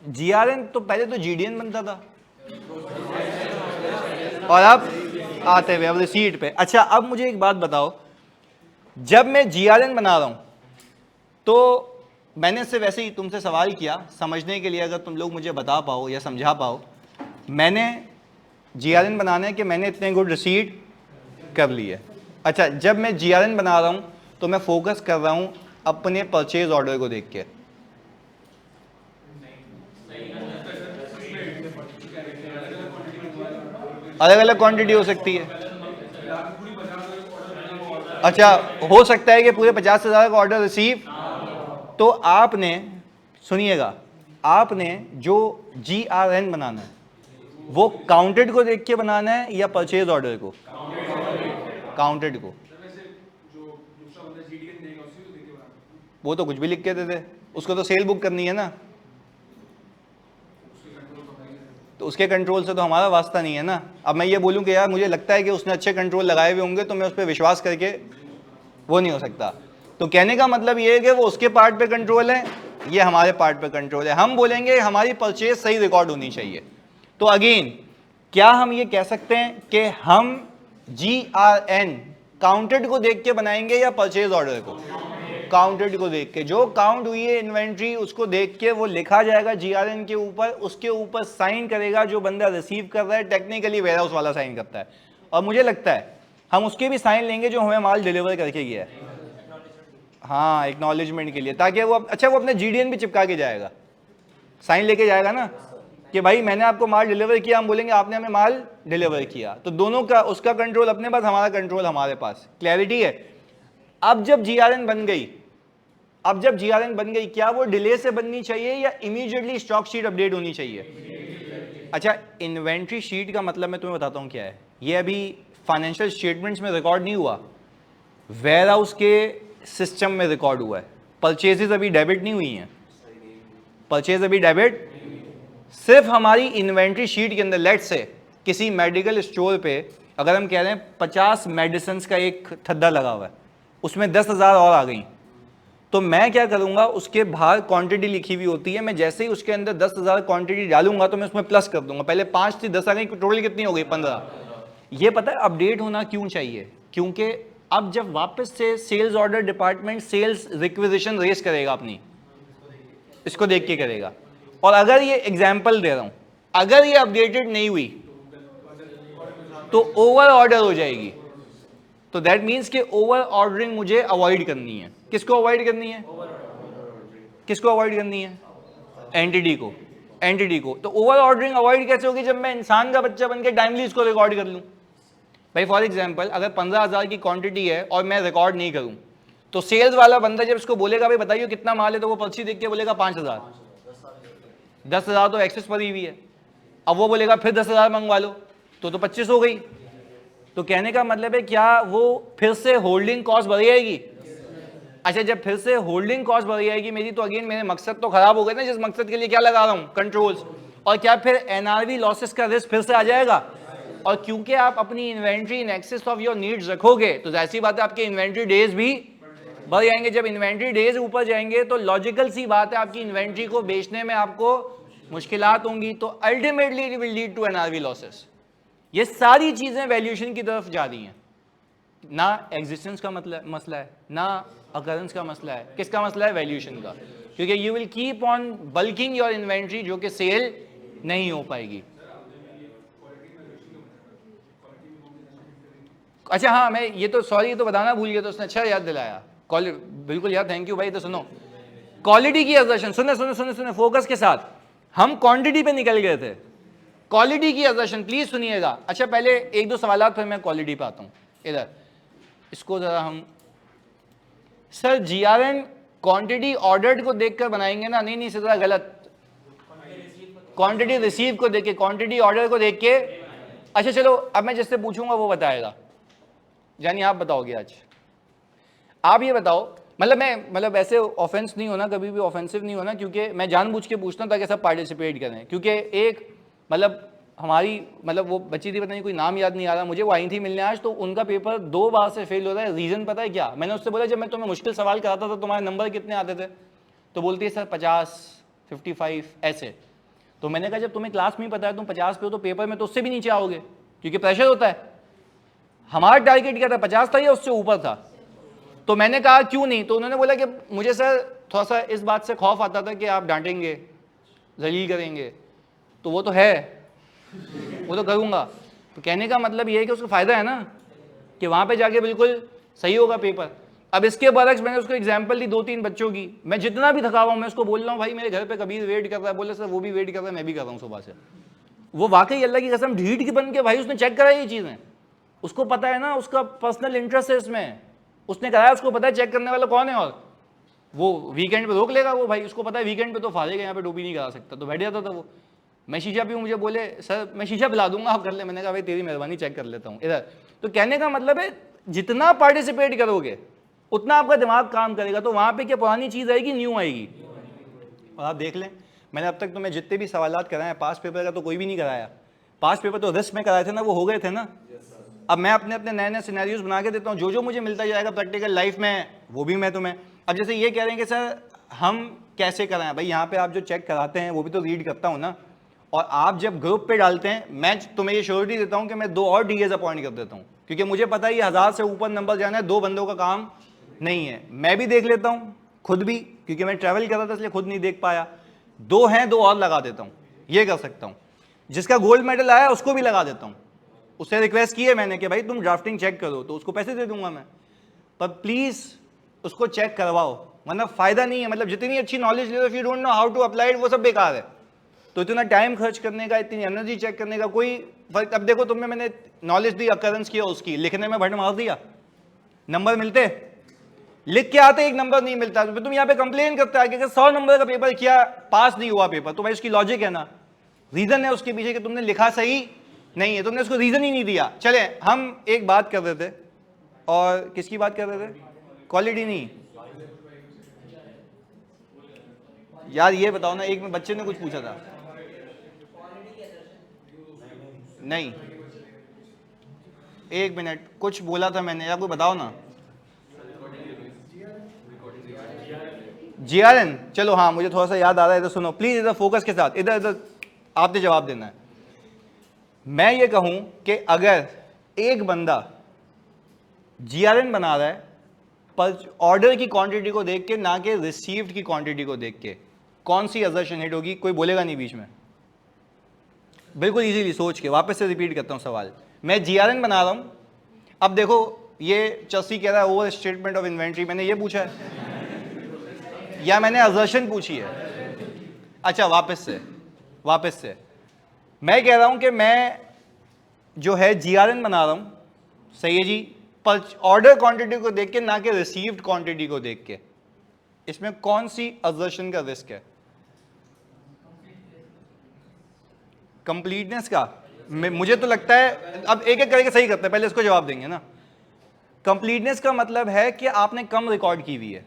जीआरएन तो पहले तो जीडीएन बनता था और अब आते हुए अब रिसीट पे। अच्छा अब मुझे एक बात बताओ, जब मैं जीआरएन बना रहा हूं तो मैंने सिर्फ वैसे ही तुमसे सवाल किया समझने के लिए, अगर तुम लोग मुझे बता पाओ या समझा पाओ, मैंने जीआरएन बनाना है कि मैंने इतने गुड रिसीट कर ली है। अच्छा जब मैं जीआरएन बना रहा हूं तो मैं फोकस कर रहा हूं अपने परचेज ऑर्डर को देख के, अलग अलग क्वांटिटी हो सकती है। अच्छा हो सकता है कि पूरे 50,000 का ऑर्डर रिसीव, तो आपने सुनिएगा, आपने जो जीआरएन बनाना है वो काउंटेड को देख के बनाना है या परचेज ऑर्डर को, काउंटेड को। वो तो कुछ भी लिख के देते, उसको तो सेल बुक करनी है ना, तो उसके कंट्रोल से तो हमारा वास्ता नहीं है ना। अब मैं ये बोलूं कि यार मुझे लगता है कि उसने अच्छे कंट्रोल लगाए हुए होंगे तो मैं उस पर विश्वास करके, वो नहीं हो सकता। तो कहने का मतलब ये है कि वो उसके पार्ट पे कंट्रोल है, ये हमारे पार्ट पे कंट्रोल है। हम बोलेंगे हमारी परचेज सही रिकॉर्ड होनी चाहिए। तो अगेन क्या हम ये कह सकते हैं कि हम जीआरएन काउंटेड को देख के बनाएंगे या परचेज ऑर्डर को, काउंटेड को देख के, जो काउंट हुई है इन्वेंट्री उसको देख के वो लिखा जाएगा जीआरएन के ऊपर, उसके ऊपर साइन करेगा जो बंदा रिसीव कर रहा है, टेक्निकली वेयरहाउस वाला साइन करता है, और मुझे लगता है हम उसके भी साइन लेंगे जो हमें माल डिलीवर करके गया है, हाँ एक्नॉलेजमेंट के लिए, ताकि वो अच्छा वो अपने जीडीएन भी चिपका के जाएगा, साइन लेके जाएगा ना कि भाई मैंने आपको माल डिलीवर किया, हम बोलेंगे आपने हमें माल डिलीवर किया, तो दोनों का, उसका कंट्रोल अपने पास, हमारा कंट्रोल हमारे पास। क्लैरिटी है। अब जब जीआरएन बन गई, अब जब जीआरएन बन गई, क्या वो डिले से बननी चाहिए या इमीडिएटली स्टॉक शीट अपडेट होनी चाहिए? अच्छा इन्वेंट्री शीट का मतलब मैं तुम्हें बताता हूं क्या है। ये अभी फाइनेंशियल स्टेटमेंट्स में रिकॉर्ड नहीं हुआ, वेयर हाउस के सिस्टम में रिकॉर्ड हुआ है। परचेजेस अभी डेबिट नहीं हुई हैं, परचेज अभी डेबिट, सिर्फ हमारी इन्वेंट्री शीट के अंदर, लेट से किसी मेडिकल स्टोर पे अगर हम कह रहे हैं 50 मेडिसिन का एक थद्दा लगा हुआ है, उसमें 10,000 और आ गई, तो मैं क्या करूंगा, उसके बाहर क्वांटिटी लिखी हुई होती है, मैं जैसे ही उसके अंदर 10,000 क्वांटिटी डालूंगा तो मैं उसमें प्लस कर दूंगा, पहले 5 थी 10 आ गई, टोटल कितनी हो गई 15। ये पता है अपडेट होना क्यों चाहिए? क्योंकि अब जब वापस से sales order department sales requisition raise करेगा अपनी, इसको देख के करेगा, और अगर ये एग्जाम्पल दे रहा हूं, अगर ये अपडेटेड नहीं हुई तो ओवर ऑर्डर हो जाएगी। तो दैट मीन्स कि ओवर ऑर्डरिंग मुझे अवॉइड करनी है। किसको अवॉइड करनी है? किसको अवॉइड करनी है? एंटिटी को, एंटिटी को। तो ओवर ऑर्डरिंग अवॉइड कैसे होगी? जब मैं इंसान का बच्चा बनकर टाइमली इसको रिकॉर्ड कर लूं। भाई फॉर एग्जांपल अगर 15,000 की क्वांटिटी है और मैं रिकॉर्ड नहीं करूं, तो सेल्स वाला बंदा जब इसको बोलेगा भाई बताइए कितना माल है, तो वो पर्ची देख के बोलेगा 5,000, 10,000 तो एक्सेस पर ही हुई है। अब वो बोलेगा फिर 10,000 मंगवा लो, तो 25 हो गई। तो कहने का मतलब है क्या वो फिर से होल्डिंग कॉस्ट बढ़ जाएगी? अच्छा जब फिर से होल्डिंग कॉस्ट बढ़ जाएगी मेरी, तो अगेन मेरे मकसद तो खराब हो गए ना, जिस मकसद के लिए क्या लगा रहा हूं, कंट्रोल्स। और क्या फिर एनआरवी लॉसेस का रिस्क फिर से आ जाएगा? और क्योंकि आप अपनी inventory in excess of your needs रखोगे, तो जाहिर सी बात है आपके इन्वेंट्री डेज भी बढ़ जाएंगे। जब इन्वेंट्री डेज ऊपर जाएंगे तो लॉजिकल सी बात है आपकी इन्वेंट्री को बेचने में आपको मुश्किलात होंगी, तो ultimately it will lead to NRV losses. ये सारी चीजें वैल्यूएशन की तरफ जा रही हैं, ना एग्जिस्टेंस का मसला है, ना अकरेंस का मसला है, किसका मसला है? वैल्यूएशन का। क्योंकि you will keep on bulking your inventory जो कि सेल नहीं हो पाएगी। अच्छा हाँ, मैं ये तो सॉरी, ये तो बताना भूल गया, तो उसने अच्छा याद दिलाया। बिल्कुल यार, थैंक यू भाई। तो सुनो, क्वालिटी की असर्शन, सुने सुने सुने सुने फोकस के साथ। हम क्वांटिटी पे निकल गए थे, क्वालिटी की असर्शन प्लीज सुनिएगा। अच्छा पहले एक दो सवाल फिर मैं क्वालिटी पे आता हूँ। इधर इसको जरा हम, सर जीआरएन क्वांटिटी ऑर्डर्ड को देखकर बनाएंगे ना? नहीं नहीं सर, जरा गलत, क्वांटिटी रिसीव को देख के, क्वांटिटी ऑर्डर को देख के। अच्छा चलो, अब मैं जिससे पूछूंगा वो बताएगा। यानी आप बताओगे आज, आप ये बताओ, मतलब ऐसे ऑफेंस नहीं होना, कभी भी ऑफेंसिव नहीं होना, क्योंकि मैं जानबूझ के पूछता हूँ ताकि सब पार्टिसिपेट करें। क्योंकि एक हमारी वो बच्ची थी, पता नहीं कोई नाम याद नहीं आ रहा मुझे, वो आई थी मिलने आज, तो उनका पेपर 2 बार से फेल हो रहा है। रीजन पता है क्या? मैंने उससे बोला जब मैं तुम्हें मुश्किल सवाल कराता था तुम्हारे नंबर कितने आते थे? तो बोलती है सर 50, 55 ऐसे। तो मैंने कहा जब तुम्हें क्लास में ही पता है तुम 50 पे हो, तो पेपर में तो उससे भी नीचे आओगे, क्योंकि प्रेशर होता है। हमारा टारगेट क्या था? 50 था या उससे ऊपर था? तो मैंने कहा क्यों नहीं? तो उन्होंने बोला कि मुझे सर थोड़ा सा इस बात से खौफ आता था कि आप डांटेंगे, जलील करेंगे। तो वो तो है, वो तो करूँगा। तो कहने का मतलब ये है कि उसको फ़ायदा है ना, कि वहाँ पे जाके बिल्कुल सही होगा पेपर। अब इसके बरक्स मैंने उसको एग्जांपल दी 2-3 बच्चों की। मैं जितना भी थका हुआ हूँ, मैं उसको बोल रहा हूँ भाई मेरे घर पे कबीर वेट कर रहा है। बोले सर वो भी वेट कर रहा है, मैं भी कर रहा हूँ सुबह से। वो वाकई अल्लाह की कसम ढीठ की बन के भाई उसने चेक कराई ये चीज़ें। उसको पता है ना, उसका पर्सनल इंटरेस्ट है इसमें, उसने कराया, उसको पता है चेक करने वाला कौन है। और वो वीकेंड पे रोक लेगा वो भाई, उसको पता है वीकेंड पे तो फाड़ेगा, यहाँ पे डोबी नहीं करा सकता। तो बैठ जाता था वो। मैं शीशा पीऊँ, मुझे बोले सर मैं शीशा पिला दूंगा आप कर ले। मैंने कहा भाई तेरी मेहरबानी, चेक कर लेता हूँ इधर। तो कहने का मतलब है जितना पार्टिसिपेट करोगे उतना आपका दिमाग काम करेगा। तो वहाँ पे क्या पुरानी चीज़ आएगी, न्यू आएगी। और आप देख लें, मैंने अब तक तुम्हें जितने भी सवालात कराए हैं, पास पेपर का तो कोई भी नहीं कराया। पास पेपर तो रिस्क में कराए थे ना, वो हो गए थे ना। अब मैं अपने अपने नए नए सिनेरियोज बना के देता हूँ, जो जो मुझे मिलता जाएगा प्रैक्टिकल लाइफ में, वो भी मैं तुम्हें। अब जैसे ये कह रहे हैं कि सर हम कैसे कराएं, भाई यहाँ पे आप जो चेक कराते हैं वो भी तो रीड करता हूँ ना। और आप जब ग्रुप पे डालते हैं, मैं तुम्हें ये श्योरिटी देता हूँ कि मैं 2 और डीएस अपॉइंट कर देता हूँ, क्योंकि मुझे पता है ये 1000 से ऊपर नंबर जाना है, 2 बंदों का काम नहीं है। मैं भी देख लेता हूँ खुद भी, क्योंकि मैं ट्रैवल कर रहा था इसलिए खुद नहीं देख पाया। 2 हैं, 2 और लगा देता हूँ, ये कर सकता हूँ। जिसका गोल्ड मेडल आया उसको भी लगा देता हूँ। उससे रिक्वेस्ट की है मैंने कि भाई तुम ड्राफ्टिंग चेक करो, तो उसको पैसे दे दूंगा मैं, पर प्लीज उसको चेक करवाओ, वरना फायदा नहीं है। जितनी अच्छी नॉलेज ले लो, if you don't know how to apply it, वो सब बेकार है। तो इतना टाइम खर्च करने का, इतनी एनर्जी चेक करने का कोई फर्क। अब देखो तुम्हें मैंने नॉलेज दी अकरेंस की, उसकी लिखने में भट मार दिया, नंबर मिलते, लिख के आते 1 नंबर नहीं मिलता। तो तुम यहाँ पे कंप्लेन करते आगे कि 100 नंबर का पेपर किया, पास नहीं हुआ पेपर। तो भाई उसकी लॉजिक है ना, रीजन है उसके पीछे कि तुमने लिखा सही नहीं है, तुमने उसको रीजन ही नहीं दिया। चले हम एक बात कर रहे थे, और किसकी बात कर रहे थे? क्वालिटी नहीं यार, ये बताओ ना, एक में बच्चे ने कुछ पूछा था। नहीं, 1 मिनट, कुछ बोला था मैंने, यार कोई बताओ ना। जीआरएन, चलो हाँ मुझे थोड़ा सा याद आ रहा है। इधर सुनो प्लीज, इधर फोकस के साथ, इधर इधर आपने जवाब देना है। मैं ये कहूं कि अगर एक बंदा जीआरएन बना रहा है पर ऑर्डर की क्वांटिटी को देख के, ना कि रिसीव्ड की क्वांटिटी को देख के, कौन सी असर्शन हिट होगी? कोई बोलेगा नहीं बीच में। बिल्कुल इजीली सोच के वापस से रिपीट करता हूं सवाल। मैं जीआरएन बना रहा हूं, अब देखो ये चस्सी कह रहा है ओवर स्टेटमेंट ऑफ इन्वेंट्री, मैंने ये पूछा है या मैंने असर्शन पूछी है? अच्छा वापस से मैं कह रहा हूं कि मैं जो है जीआरएन बना रहा हूं, सही है जी, पर ऑर्डर क्वांटिटी को देख के, ना कि रिसीव्ड क्वांटिटी को देख के। इसमें कौन सी असर्शन का रिस्क है? कंप्लीटनेस का। मुझे तो लगता है, अब एक एक करके सही करते हैं, पहले इसको जवाब देंगे ना। कंप्लीटनेस का मतलब है कि आपने कम रिकॉर्ड की हुई है,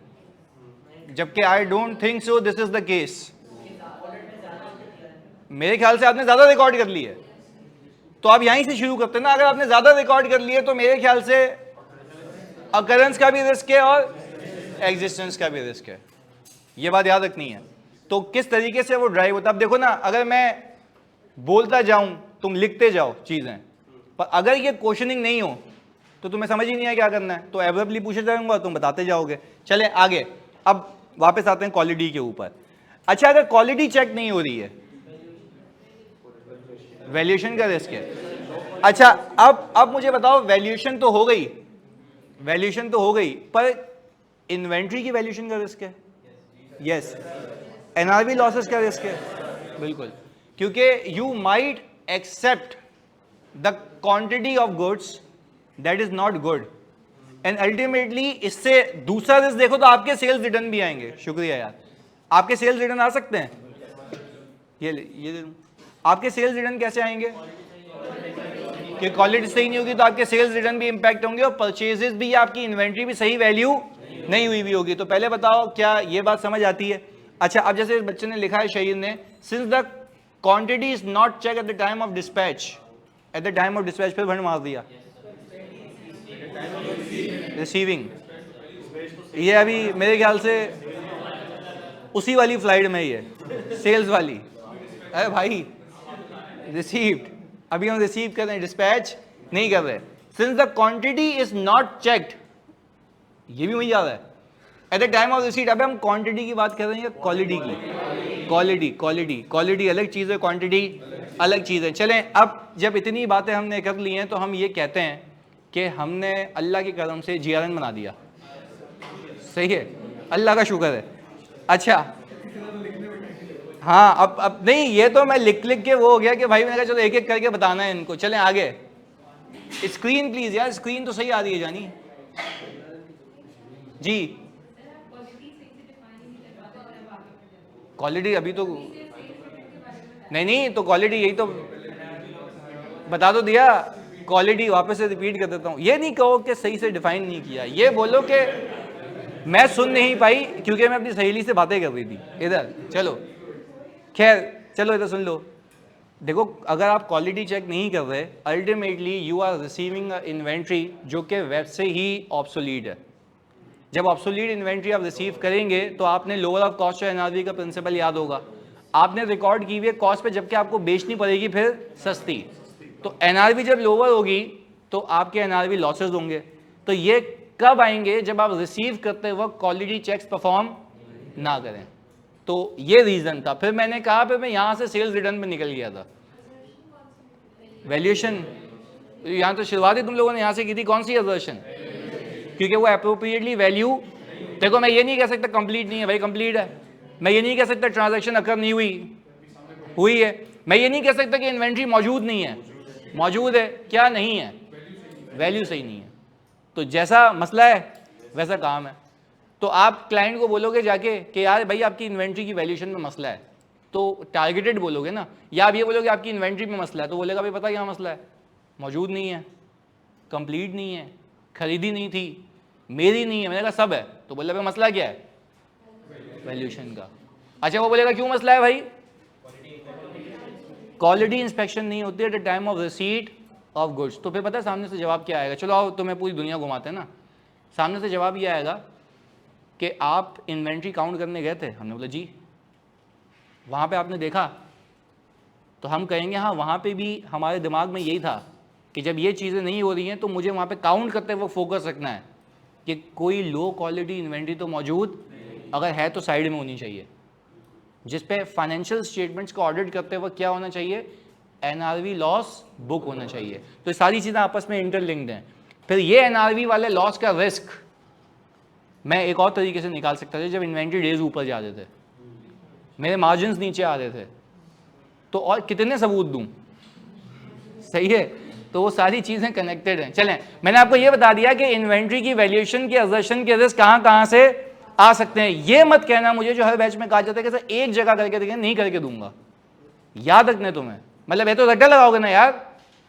जबकि I don't think so this is the case. मेरे ख्याल से आपने ज्यादा रिकॉर्ड कर ली है, तो आप यहीं से शुरू करते हैं ना। अगर आपने ज्यादा रिकॉर्ड कर लिए तो मेरे ख्याल से अकरेंस का भी रिस्क है और एग्जिस्टेंस का भी रिस्क है, ये बात याद रखनी है। तो किस तरीके से वो ड्राइव होता है, अब देखो ना, अगर मैं बोलता जाऊं तुम लिखते जाओ चीजें, पर अगर ये क्वेश्चनिंग नहीं हो तो तुम्हें समझ ही नहीं है क्या करना है, तो एब्रप्टली पूछे जाऊंगा तुम बताते जाओगे। चले आगे, अब वापस आते हैं क्वालिटी के ऊपर। अच्छा, अगर क्वालिटी चेक नहीं हो रही है, वैल्यूएशन का रिस्क है। अच्छा, अब मुझे बताओ, वैल्यूएशन तो हो गई, वैल्यूएशन तो हो गई, पर इन्वेंट्री की वैल्यूएशन का रिस्क है। यस, एनआरवी लॉसेस का रिस्क है, बिल्कुल, क्योंकि you might accept the quantity of goods that is not good, and ultimately इससे दूसरा रिस्क देखो तो आपके सेल्स रिटर्न भी आएंगे। शुक्रिया यार, आपके सेल्स रिटर्न आ सकते हैं, ये दे दूं। आपके सेल्स रिटर्न कैसे आएंगे, कि क्वालिटी सही नहीं होगी तो आपके सेल्स रिटर्न भी इंपैक्ट होंगे, और परचेजेस भी, आपकी इन्वेंट्री भी सही वैल्यू नहीं हुई भी होगी। तो पहले बताओ क्या ये बात समझ आती है। अच्छा, अब जैसे इस बच्चे ने लिखा है, शहीद ने, since the quantity is not check at the time of dispatch, at the time of dispatch फिर भंड मार दिया, रिसीविंग, ये अभी मेरे ख्याल से उसी वाली फ्लाइट में ही है, सेल्स वाली। अरे भाई, रिसीव्ड, अभी हम रिसीव कर रहे हैं, डिस्पैच नहीं कर रहे। Since the quantity is not checked, ये भी वही याद है, eight the time of receipt. अब हम क्वांटिटी की बात कर रहे हैं या क्वालिटी की? क्वालिटी अलग चीज है, क्वांटिटी अलग चीज है। चलें, अब जब इतनी बातें हमने कर ली हैं तो हम ये कहते हैं कि हमने अल्लाह के करम से जीआरएन बना दिया। सही है, अल्लाह का शुक्र है। अच्छा, हाँ, अब नहीं, ये तो मैं लिख के वो हो गया कि भाई मैंने कहा चलो एक एक करके बताना है इनको। चलें आगे, स्क्रीन प्लीज यार, स्क्रीन तो सही आ रही है जानी जी। क्वालिटी अभी तो नहीं, तो क्वालिटी यही तो बता तो दिया। क्वालिटी वापस से रिपीट कर देता हूँ, ये नहीं कहो कि सही से डिफाइन नहीं किया, ये बोलो कि मैं सुन नहीं पाई क्योंकि मैं अपनी सहेली से बातें कर रही थी इधर। चलो खैर, चलो इधर सुन लो। देखो, अगर आप क्वालिटी चेक नहीं कर रहे, ultimately you are receiving inventory जो कि वेब से ही ऑब्सोलीट है। जब ऑब्सोलीट इन्वेंट्री आप रिसीव करेंगे तो आपने लोअर ऑफ कॉस्ट और एनआरवी का प्रिंसिपल याद होगा, आपने रिकॉर्ड की हुई है कॉस्ट पे, जबकि आपको बेचनी पड़ेगी फिर सस्ती। तो एनआरवी जब लोअर होगी तो आपके एनआरवी लॉसेज होंगे। तो ये कब आएंगे, जब आप रिसीव करते वक्त क्वालिटी चेक्स परफॉर्म ना करें। तो ये रीजन था। फिर मैंने कहा, फिर मैं यहां से सेल्स रिटर्न में निकल गया था। वैल्यूएशन यहां तो शुरुआती तुम लोगों ने यहां से की थी, कौन सी असर्शन, क्योंकि वो अप्रोप्रिएटली वैल्यू। देखो, मैं ये नहीं कह सकता कंप्लीट नहीं है, भाई कंप्लीट है। मैं ये नहीं कह सकता ट्रांजैक्शन अकर नहीं हुई है। मैं ये नहीं कह सकता कि इन्वेंट्री मौजूद नहीं है, मौजूद है। क्या नहीं है, वैल्यू सही नहीं है। तो जैसा मसला है वैसा काम है। तो आप क्लाइंट को बोलोगे जाके कि यार भाई आपकी इन्वेंट्री की वैल्यूएशन में मसला है, तो टारगेटेड बोलोगे ना। या आप ये बोलोगे आपकी इन्वेंट्री में मसला है, तो बोलेगा भाई पता क्या मसला है, मौजूद नहीं है, कंप्लीट नहीं है, खरीदी नहीं थी, मेरी नहीं है। मैंने कहा सब है, तो बोले भाई मसला क्या है, वैल्यूएशन का। अच्छा, वो बोलेगा क्यों मसला है भाई, क्वालिटी इंस्पेक्शन नहीं होती eight the time of receipt of goods. तो फिर पता है सामने से जवाब क्या आएगा, चलो आओ तुम्हें पूरी दुनिया घुमाते हैं ना। सामने से जवाब ये आएगा कि आप इन्वेंट्री काउंट करने गए थे। हमने बोला जी, वहाँ पे आपने देखा, तो हम कहेंगे हाँ, वहाँ पे भी हमारे दिमाग में यही था कि जब ये चीज़ें नहीं हो रही हैं तो मुझे वहाँ पे काउंट करते हुए फोकस रखना है कि कोई लो क्वालिटी इन्वेंट्री तो मौजूद, अगर है तो साइड में होनी चाहिए, जिस पे फाइनेंशियल स्टेटमेंट्स को ऑडिट करते हुए क्या होना चाहिए, एनआरवी लॉस बुक होना चाहिए। तो सारी चीज़ें आपस में इंटरलिंक्ड हैं। फिर ये एनआरवी वाले लॉस का रिस्क मैं एक और तरीके से निकाल सकता था, जब इन्वेंट्री डेज ऊपर जाते थे, मेरे मार्जिन्स नीचे आ रहे थे, तो और कितने सबूत दूं, सही है। तो वो सारी चीज़ें कनेक्टेड हैं। चलें, मैंने आपको ये बता दिया कि इन्वेंट्री की वैल्यूएशन की असर्शन के रिस्क कहाँ से आ सकते हैं। ये मत कहना मुझे जो हर बैच में कहा जाता है कि सर एक जगह करके देखें, नहीं करके दूंगा। याद रखने तुम्हें, मतलब ये तो रट्टा लगाओगे ना यार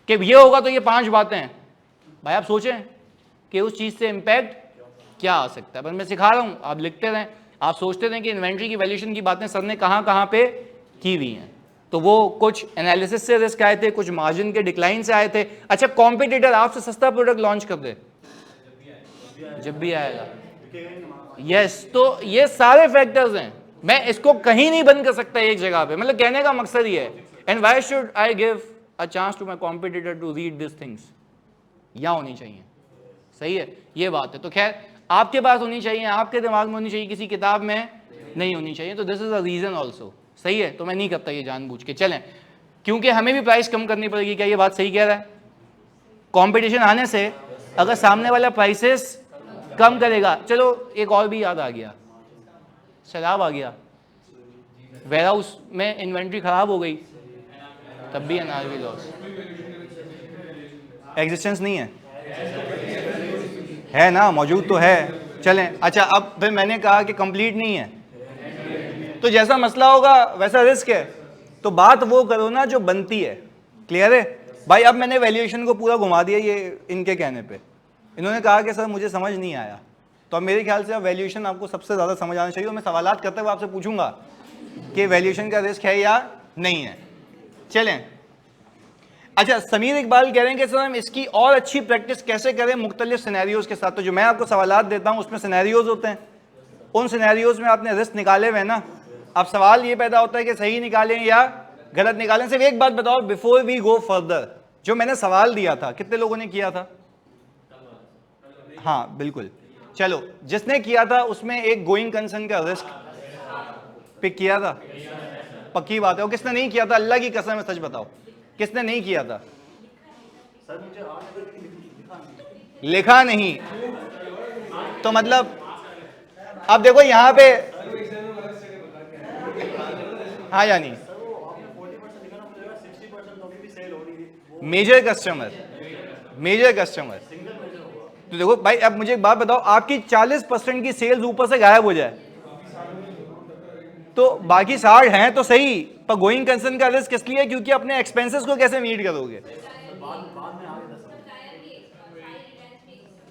कि ये होगा तो ये 5 बातें हैं। भाई आप सोचें कि उस चीज़ से इम्पैक्ट क्या आ सकता है। पर मैं सिखा रहा हूँ, आप लिखते रहें। आप सोचते रहें कि इन्वेंट्री की वैल्यूएशन की बातें सर ने कहाँ पे की हुई हैं। तो वो कुछ एनालिसिस से रिस्क आए थे, कुछ मार्जिन के डिक्लाइन से आए थे। अच्छा, कॉम्पिटिटर आपसे सस्ता प्रोडक्ट लॉन्च कर दे, जब भी आएगा यस, तो ये सारे फैक्टर्स हैं, मैं इसको कहीं नहीं बंद कर सकता एक जगह पे, मतलब कहने का मकसद ये है। And why should I give a chance to my competitor to read this things? यहाँ होनी चाहिए, सही है, ये बात है। तो खैर आपके पास होनी चाहिए, आपके दिमाग में होनी चाहिए, किसी किताब में नहीं होनी चाहिए, तो this is a reason also, सही है। तो मैं नहीं करता ये जानबूझ के, चलें, क्योंकि हमें भी प्राइस कम करनी पड़ेगी। क्या ये बात सही कह रहा है? कंपटीशन आने से अगर सामने वाला प्राइसेस कम करेगा, चलो एक और भी याद आ गया, शराब आ गया, वेयर हाउस में इन्वेंट्री खराब हो गई, तब भी एनआरवी लॉस, एग्जिस्टेंस नहीं है ना, मौजूद तो है। चलें, अच्छा अब फिर मैंने कहा कि कंप्लीट नहीं है, तो जैसा मसला होगा वैसा रिस्क है, तो बात वो करो ना जो बनती है। क्लियर है भाई? अब मैंने वैल्यूएशन को पूरा घुमा दिया ये इनके कहने पे, इन्होंने कहा कि सर मुझे समझ नहीं आया, तो अब मेरे ख्याल से अब वैल्यूएशन आपको सबसे ज़्यादा समझ आना चाहिए, और मैं सवालात करते हुए आपसे पूछूंगा कि वैल्यूएशन का रिस्क है या नहीं है। चलें, अच्छा समीर इकबाल कह रहे हैं कि सर हम इसकी और अच्छी प्रैक्टिस कैसे करें मुख्तलिफ सिनेरियोज के साथ। तो जो मैं आपको सवालात देता हूँ उसमें सिनेरियोज होते हैं, उन सिनेरियोज में आपने रिस्क निकाले हुए ना, अब सवाल ये पैदा होता है कि सही निकालें या गलत निकालें। सिर्फ एक बात बताओ बिफोर वी गो फर्दर, जो मैंने सवाल दिया था कितने लोगों ने किया था? हाँ बिल्कुल, चलो जिसने किया था उसमें एक गोइंग कंसर्न का रिस्क पिक किया था, पक्की बात है। और किसने नहीं किया था? अल्लाह की कसम है, सच बताओ किसने नहीं किया था? लिखा नहीं, तो मतलब अब देखो यहां पे, हाँ या नहीं? मेजर कस्टमर, मेजर कस्टमर, तो देखो भाई अब मुझे एक बात बताओ, आपकी 40% की सेल्स ऊपर से गायब हो जाए तो बाकी 60 हैं तो सही, पर गोइंग कंसर्न का रिस्क इसलिए क्योंकि अपने एक्सपेंसेस को कैसे मीट करोगे?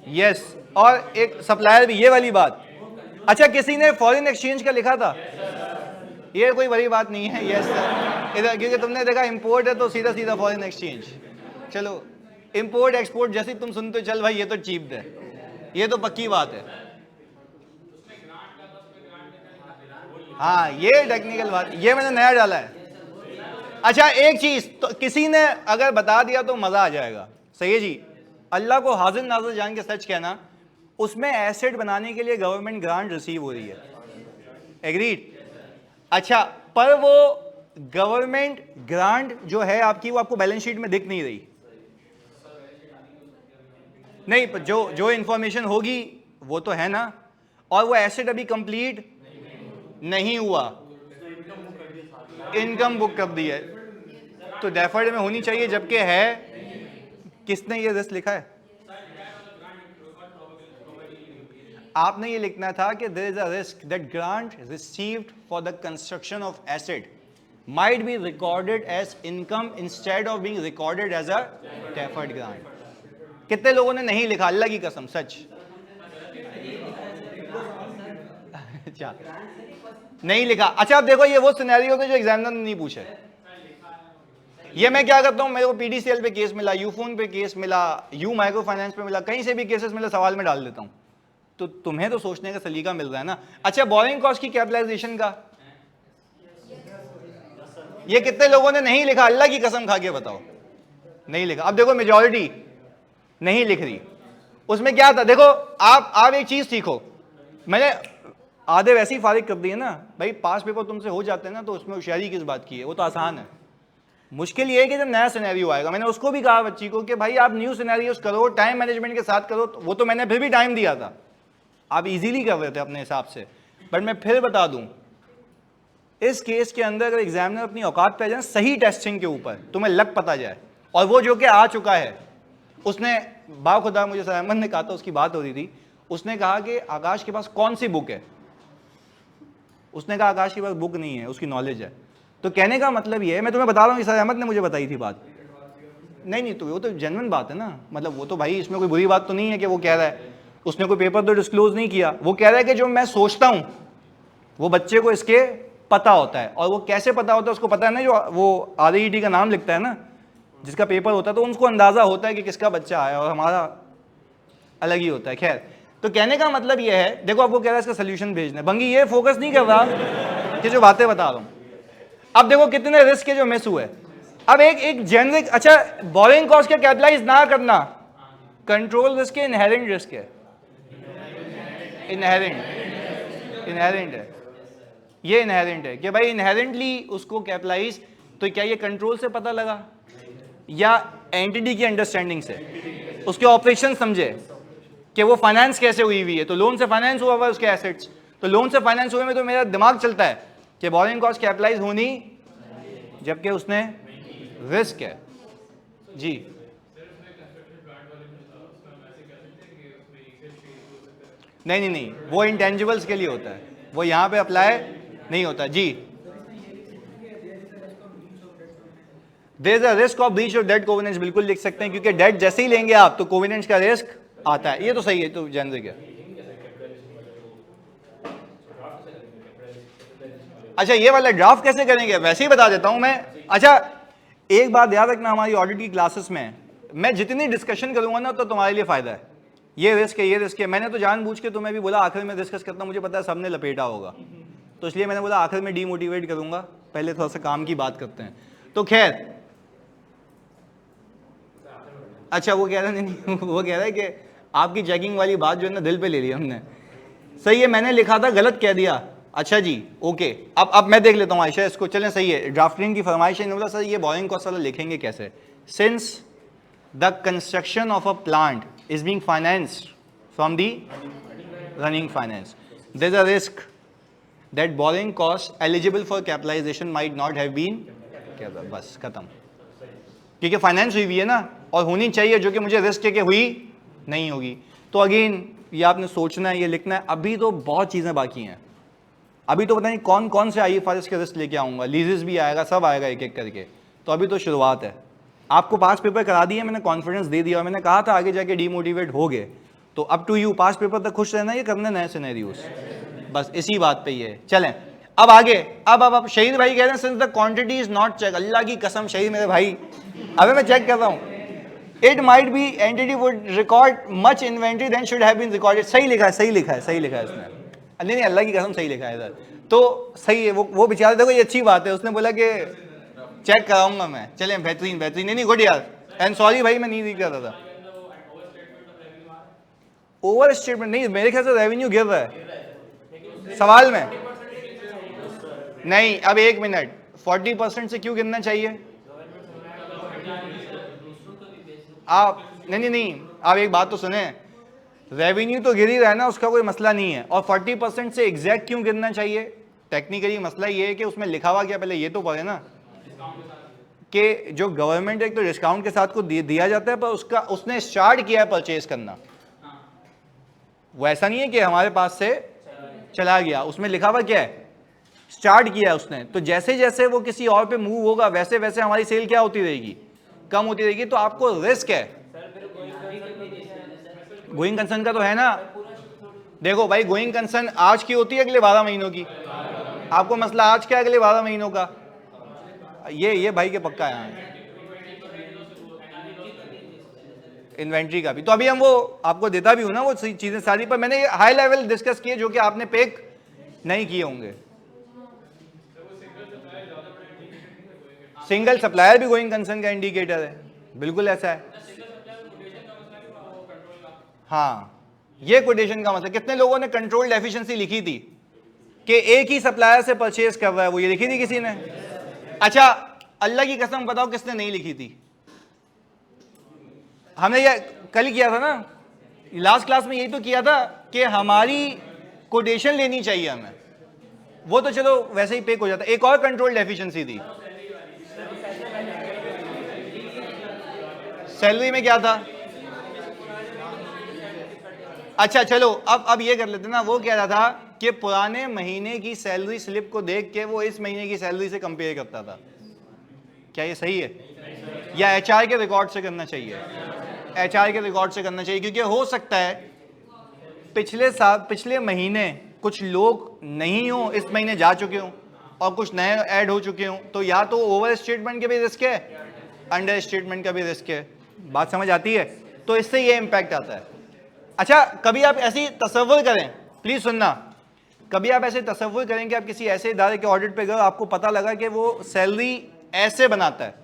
यस, और एक सप्लायर भी, ये वाली बात। अच्छा किसी ने फॉरेन एक्सचेंज का लिखा था, ये कोई बड़ी बात नहीं है। यस सर, इधर क्योंकि तुमने देखा इंपोर्ट है तो सीधा सीधा फॉरेन एक्सचेंज, चलो इंपोर्ट एक्सपोर्ट जैसी तुम सुनते हो, चल भाई ये तो चीप है, ये तो पक्की बात है। हाँ ये टेक्निकल बात, ये मैंने नया डाला है। अच्छा एक चीज तो किसी ने अगर बता दिया तो मजा आ जाएगा, सही है जी, अल्लाह को हाजिर नाजिर जान के सच कहना, उसमें एसेट बनाने के लिए गवर्नमेंट ग्रांट रिसीव हो रही है, एग्रीड? अच्छा पर वो गवर्नमेंट ग्रांट जो है आपकी, वो आपको बैलेंस शीट में दिख नहीं रही, नहीं पर जो इंफॉर्मेशन होगी वो तो है ना, और वो एसेट अभी कंप्लीट नहीं हुआ, इनकम बुक कर दी है, तो डेफर्ड में होनी चाहिए, जबकि है। किसने ये रिस्क लिखा है? आपने ये लिखना था कि there is a risk that grant received for the construction of asset might be recorded as income instead of being recorded as a deferred grant. कितने लोगों ने नहीं लिखा? अल्लाह की कसम सच। अच्छा नहीं लिखा। अच्छा अब देखो ये वो सिनेरियो थे जो एग्जामिनर ने नहीं पूछे। ये मैं क्या करता हूं, मेरे को पीडीसीएल पे केस मिला, यूफोन पे केस मिला, यू माइक्रो फाइनेंस पे मिला, कहीं से भी केसेस मिले सवाल में डाल देता हूं, तो तुम्हें तो सोचने का सलीका मिल रहा है ना। अच्छा बोरिंग कॉस्ट की कैपिटलाइजेशन का ये कितने लोगों ने नहीं लिखा? अल्लाह की कसम खा के बताओ नहीं लिखा। अब देखो मेजॉरिटी नहीं लिख रही। उसमें क्या था देखो, आप एक चीज सीखो, मैंने आधे वैसे ही फारिग कर दिए ना भाई, पास पेपर तुमसे हो जाते हैं ना, तो उसमें होशियारी किस बात की है, वो तो आसान है। मुश्किल ये है कि जब नया सिनेरियो आएगा, मैंने उसको भी कहा बच्ची को कि भाई आप न्यू सिनेरियोस करो, टाइम मैनेजमेंट के साथ करो, तो वो तो मैंने फिर भी टाइम दिया था, आप इजीली कर रहे थे अपने हिसाब से। बट मैं फिर बता दूं, इस केस के अंदर अगर एग्जामिनर अपनी औकात पे आ जाए सही टेस्टिंग के ऊपर, तुम्हें लग पता जाए, और वो जो कि आ चुका है, उसने बाखुदा मुझे सर अहमद ने कहा था, उसकी बात हो रही थी, उसने कहा कि आकाश के पास कौन सी बुक है, उसने कहा आकाश के पास बुक नहीं है, उसकी नॉलेज है। तो कहने का मतलब ये है, मैं तुम्हें बता रहा हूँ, सर अहमद ने मुझे बताई थी बात, नहीं तो वो तो जेन्युइन बात है ना, मतलब वो तो भाई इसमें कोई बुरी बात तो नहीं है कि वो कह रहा है, उसने कोई पेपर तो डिस्क्लोज नहीं किया, वो कह रहा है कि जो मैं सोचता हूँ वो बच्चे को इसके पता होता है, और वो कैसे पता होता है उसको पता है ना, जो वो RET का नाम लिखता है ना, जिसका पेपर होता है, तो उनको अंदाजा होता है कि किसका बच्चा आया, और हमारा अलग ही होता है। खैर तो कहने का मतलब ये है, देखो आपको कह रहा है इसका सोल्यूशन भेजना है, बंगी ये फोकस नहीं कर रहा कि जो बातें बता रहा हूं। अब देखो कितने रिस्क के जो मिस हुए। अब एक जेनरिक, अच्छा बोरिंग कॉस्ट के कैपिटलाइज ना करना कंट्रोल रिस्क है, इनहेरेंट रिस्क है? इनहेरेंट है, ये इनहेरेंट है कि भाई इनहेरेंटली उसको कैपिटलाइज, तो क्या ये कंट्रोल से पता लगा या एंटिटी की अंडरस्टैंडिंग से, उसके ऑपरेशन समझे कि वो फाइनेंस कैसे हुई है, तो लोन से फाइनेंस हुआ हुआ है उसके एसेट्स, तो लोन से फाइनेंस हुए में तो मेरा दिमाग चलता है कि बोरिंग कॉस्ट कैपिटलाइज होनी, जबकि उसने रिस्क है। जी नहीं, वो इंटेंजिबल्स के लिए होता है, वो यहां पे अप्लाई नहीं होता। जी there is a risk of breach of debt covenants, बिल्कुल लिख सकते हैं, क्योंकि डेट जैसे ही लेंगे आप तो कोवेनेंट्स का रिस्क आता है। ये तो सही है, तो जेनरिक है। अच्छा ये वाला ड्राफ्ट कैसे करेंगे, वैसे ही बता देता हूं मैं। अच्छा एक बात याद रखना, हमारी ऑडिट की क्लासेस में मैं जितनी डिस्कशन करूंगा ना तो तुम्हारे लिए फायदा है। ये रिस्क है, ये रिस्क है, मैंने तो जानबूझ के तुम्हें भी बोला आखिर में डिस्कस करता हूं, मुझे पता है सबने लपेटा होगा, तो इसलिए मैंने बोला आखिर में डीमोटिवेट करूंगा, पहले थोड़ा सा काम की बात करते हैं। तो खैर, अच्छा वो कह रहा नहीं वो कह रहा है कि आपकी चेकिंग वाली बात जो है ना दिल पे ले ली हमने। सही है, मैंने लिखा था गलत कह दिया। अच्छा जी ओके, अब मैं देख लेता हूँ आयशा इसको, चलें सही है। ड्राफ्टिंग की फरमाइश है, बोला सर ये बोरिंग कॉस्ट वाला लिखेंगे कैसे? Since the construction of a plant is being financed from the running finance, there's a risk that borrowing costs eligible for capitalization might not have been, बस खत्म, क्योंकि फाइनेंस हुई है ना और होनी चाहिए, जो कि मुझे रिस्क है कि हुई नहीं होगी। तो अगेन ये आपने सोचना है, ये लिखना है। अभी तो बहुत चीज़ें बाकी हैं, अभी तो पता नहीं कौन कौन से IFRS के रिस्क लेके आऊँगा, लीजेस भी आएगा, सब आएगा एक एक करके, तो अभी तो शुरुआत है। आपको पास पेपर करा दिए, मैंने कॉन्फिडेंस दे दिया, मैंने कहा था आगे जाके डीमोटिवेट हो गए, तो up to you, pass paper तक खुश रहना, ये करने नए सिनेरियोस, बस इसी बात पे ही है। चलें अब आगे। अब शहीद भाई कह रहे हैं since the quantity is not check, Allah की कसम शहीद मेरे भाई, अबे मैं चेक कर रहा हूँ, it might be entity would record much inventory than should have been recorded. सही लिखा है, सही लिखा है, सही लिखा है इसने, नहीं अल्लाह की कसम सही लिखा है इधर, तो सही है। वो बेचारा, देखो ये अच्छी बात है, उसने बोला कि चेक कराऊंगा मैं। चले बेहतरीन बेहतरीन, नहीं गुड यार, एंड सॉरी भाई मैं नहीं दिख रहा था। ओवर स्टेटमेंट नहीं, मेरे ख्याल से रेवेन्यू गिर रहा है सवाल में नहीं। अब एक मिनट, 40% से क्यों गिरना चाहिए? आप नहीं, आप एक बात तो सुने, रेवेन्यू तो गिर ही रहा है ना, उसका कोई मसला नहीं है, और 40% से एग्जैक्ट क्यों गिरना चाहिए? टेक्निकली मसला ये है कि उसमें लिखा हुआ क्या, पहले ये तो पढ़े ना कि जो गवर्नमेंट एक तो डिस्काउंट के साथ को दिया जाता है, पर उसने स्टार्ट किया है परचेज करना, वो ऐसा नहीं है कि हमारे पास से चला गया, उसमें लिखा हुआ क्या है, स्टार्ट किया है उसने। तो जैसे जैसे वो किसी और पे मूव होगा वैसे वैसे हमारी सेल क्या होती रहेगी, कम होती रहेगी, तो आपको रिस्क है। गोइंग कंसर्न का तो है ना, देखो भाई गोइंग कंसर्न आज की होती है अगले 12 महीनों की, आपको मसला आज क्या अगले 12 महीनों का, ये भाई के पक्का है इन्वेंट्री का भी। तो अभी हम वो आपको देता भी हूं ना वो चीजें सारी, पर मैंने ये हाई लेवल डिस्कस किए जो कि आपने पिक नहीं किए होंगे। सिंगल सप्लायर भी गोइंग कंसर्न का इंडिकेटर है, बिल्कुल ऐसा है। हाँ ये कोटेशन का मतलब, कितने लोगों ने कंट्रोल्ड एफिशिएंसी लिखी थी कि एक ही सप्लायर से परचेज कर रहा है, वो ये लिखी थी किसी ने? अच्छा अल्लाह की कसम बताओ किसने नहीं लिखी थी? हमने ये कल ही किया था ना, लास्ट क्लास में यही तो किया था कि हमारी कोटेशन लेनी चाहिए हमें, वो तो चलो वैसे ही पेक हो जाता। एक और कंट्रोल्ड एफिशिएंसी थी, सैलरी में क्या था? अच्छा चलो अब ये कर लेते ना, वो कह रहा था कि पुराने महीने की सैलरी स्लिप को देख के वो इस महीने की सैलरी से कंपेयर करता था। क्या ये सही है? या एचआर के रिकॉर्ड से करना चाहिए? एचआर के रिकॉर्ड से करना चाहिए, क्योंकि हो सकता है पिछले महीने कुछ लोग नहीं हो, इस महीने जा चुके हों और कुछ नए ऐड हो चुके हों, तो या तो ओवर स्टेटमेंट के भी रिस्क है, अंडर स्टेटमेंट का भी रिस्क है। बात समझ आती है? तो इससे ये इंपैक्ट आता है। अच्छा, कभी आप ऐसी तसव्वुर करें, प्लीज सुनना, कभी आप ऐसे तसव्वुर करें कि आप किसी ऐसे इदारे के ऑडिट पे गए, आपको पता लगा कि वो सैलरी ऐसे बनाता है,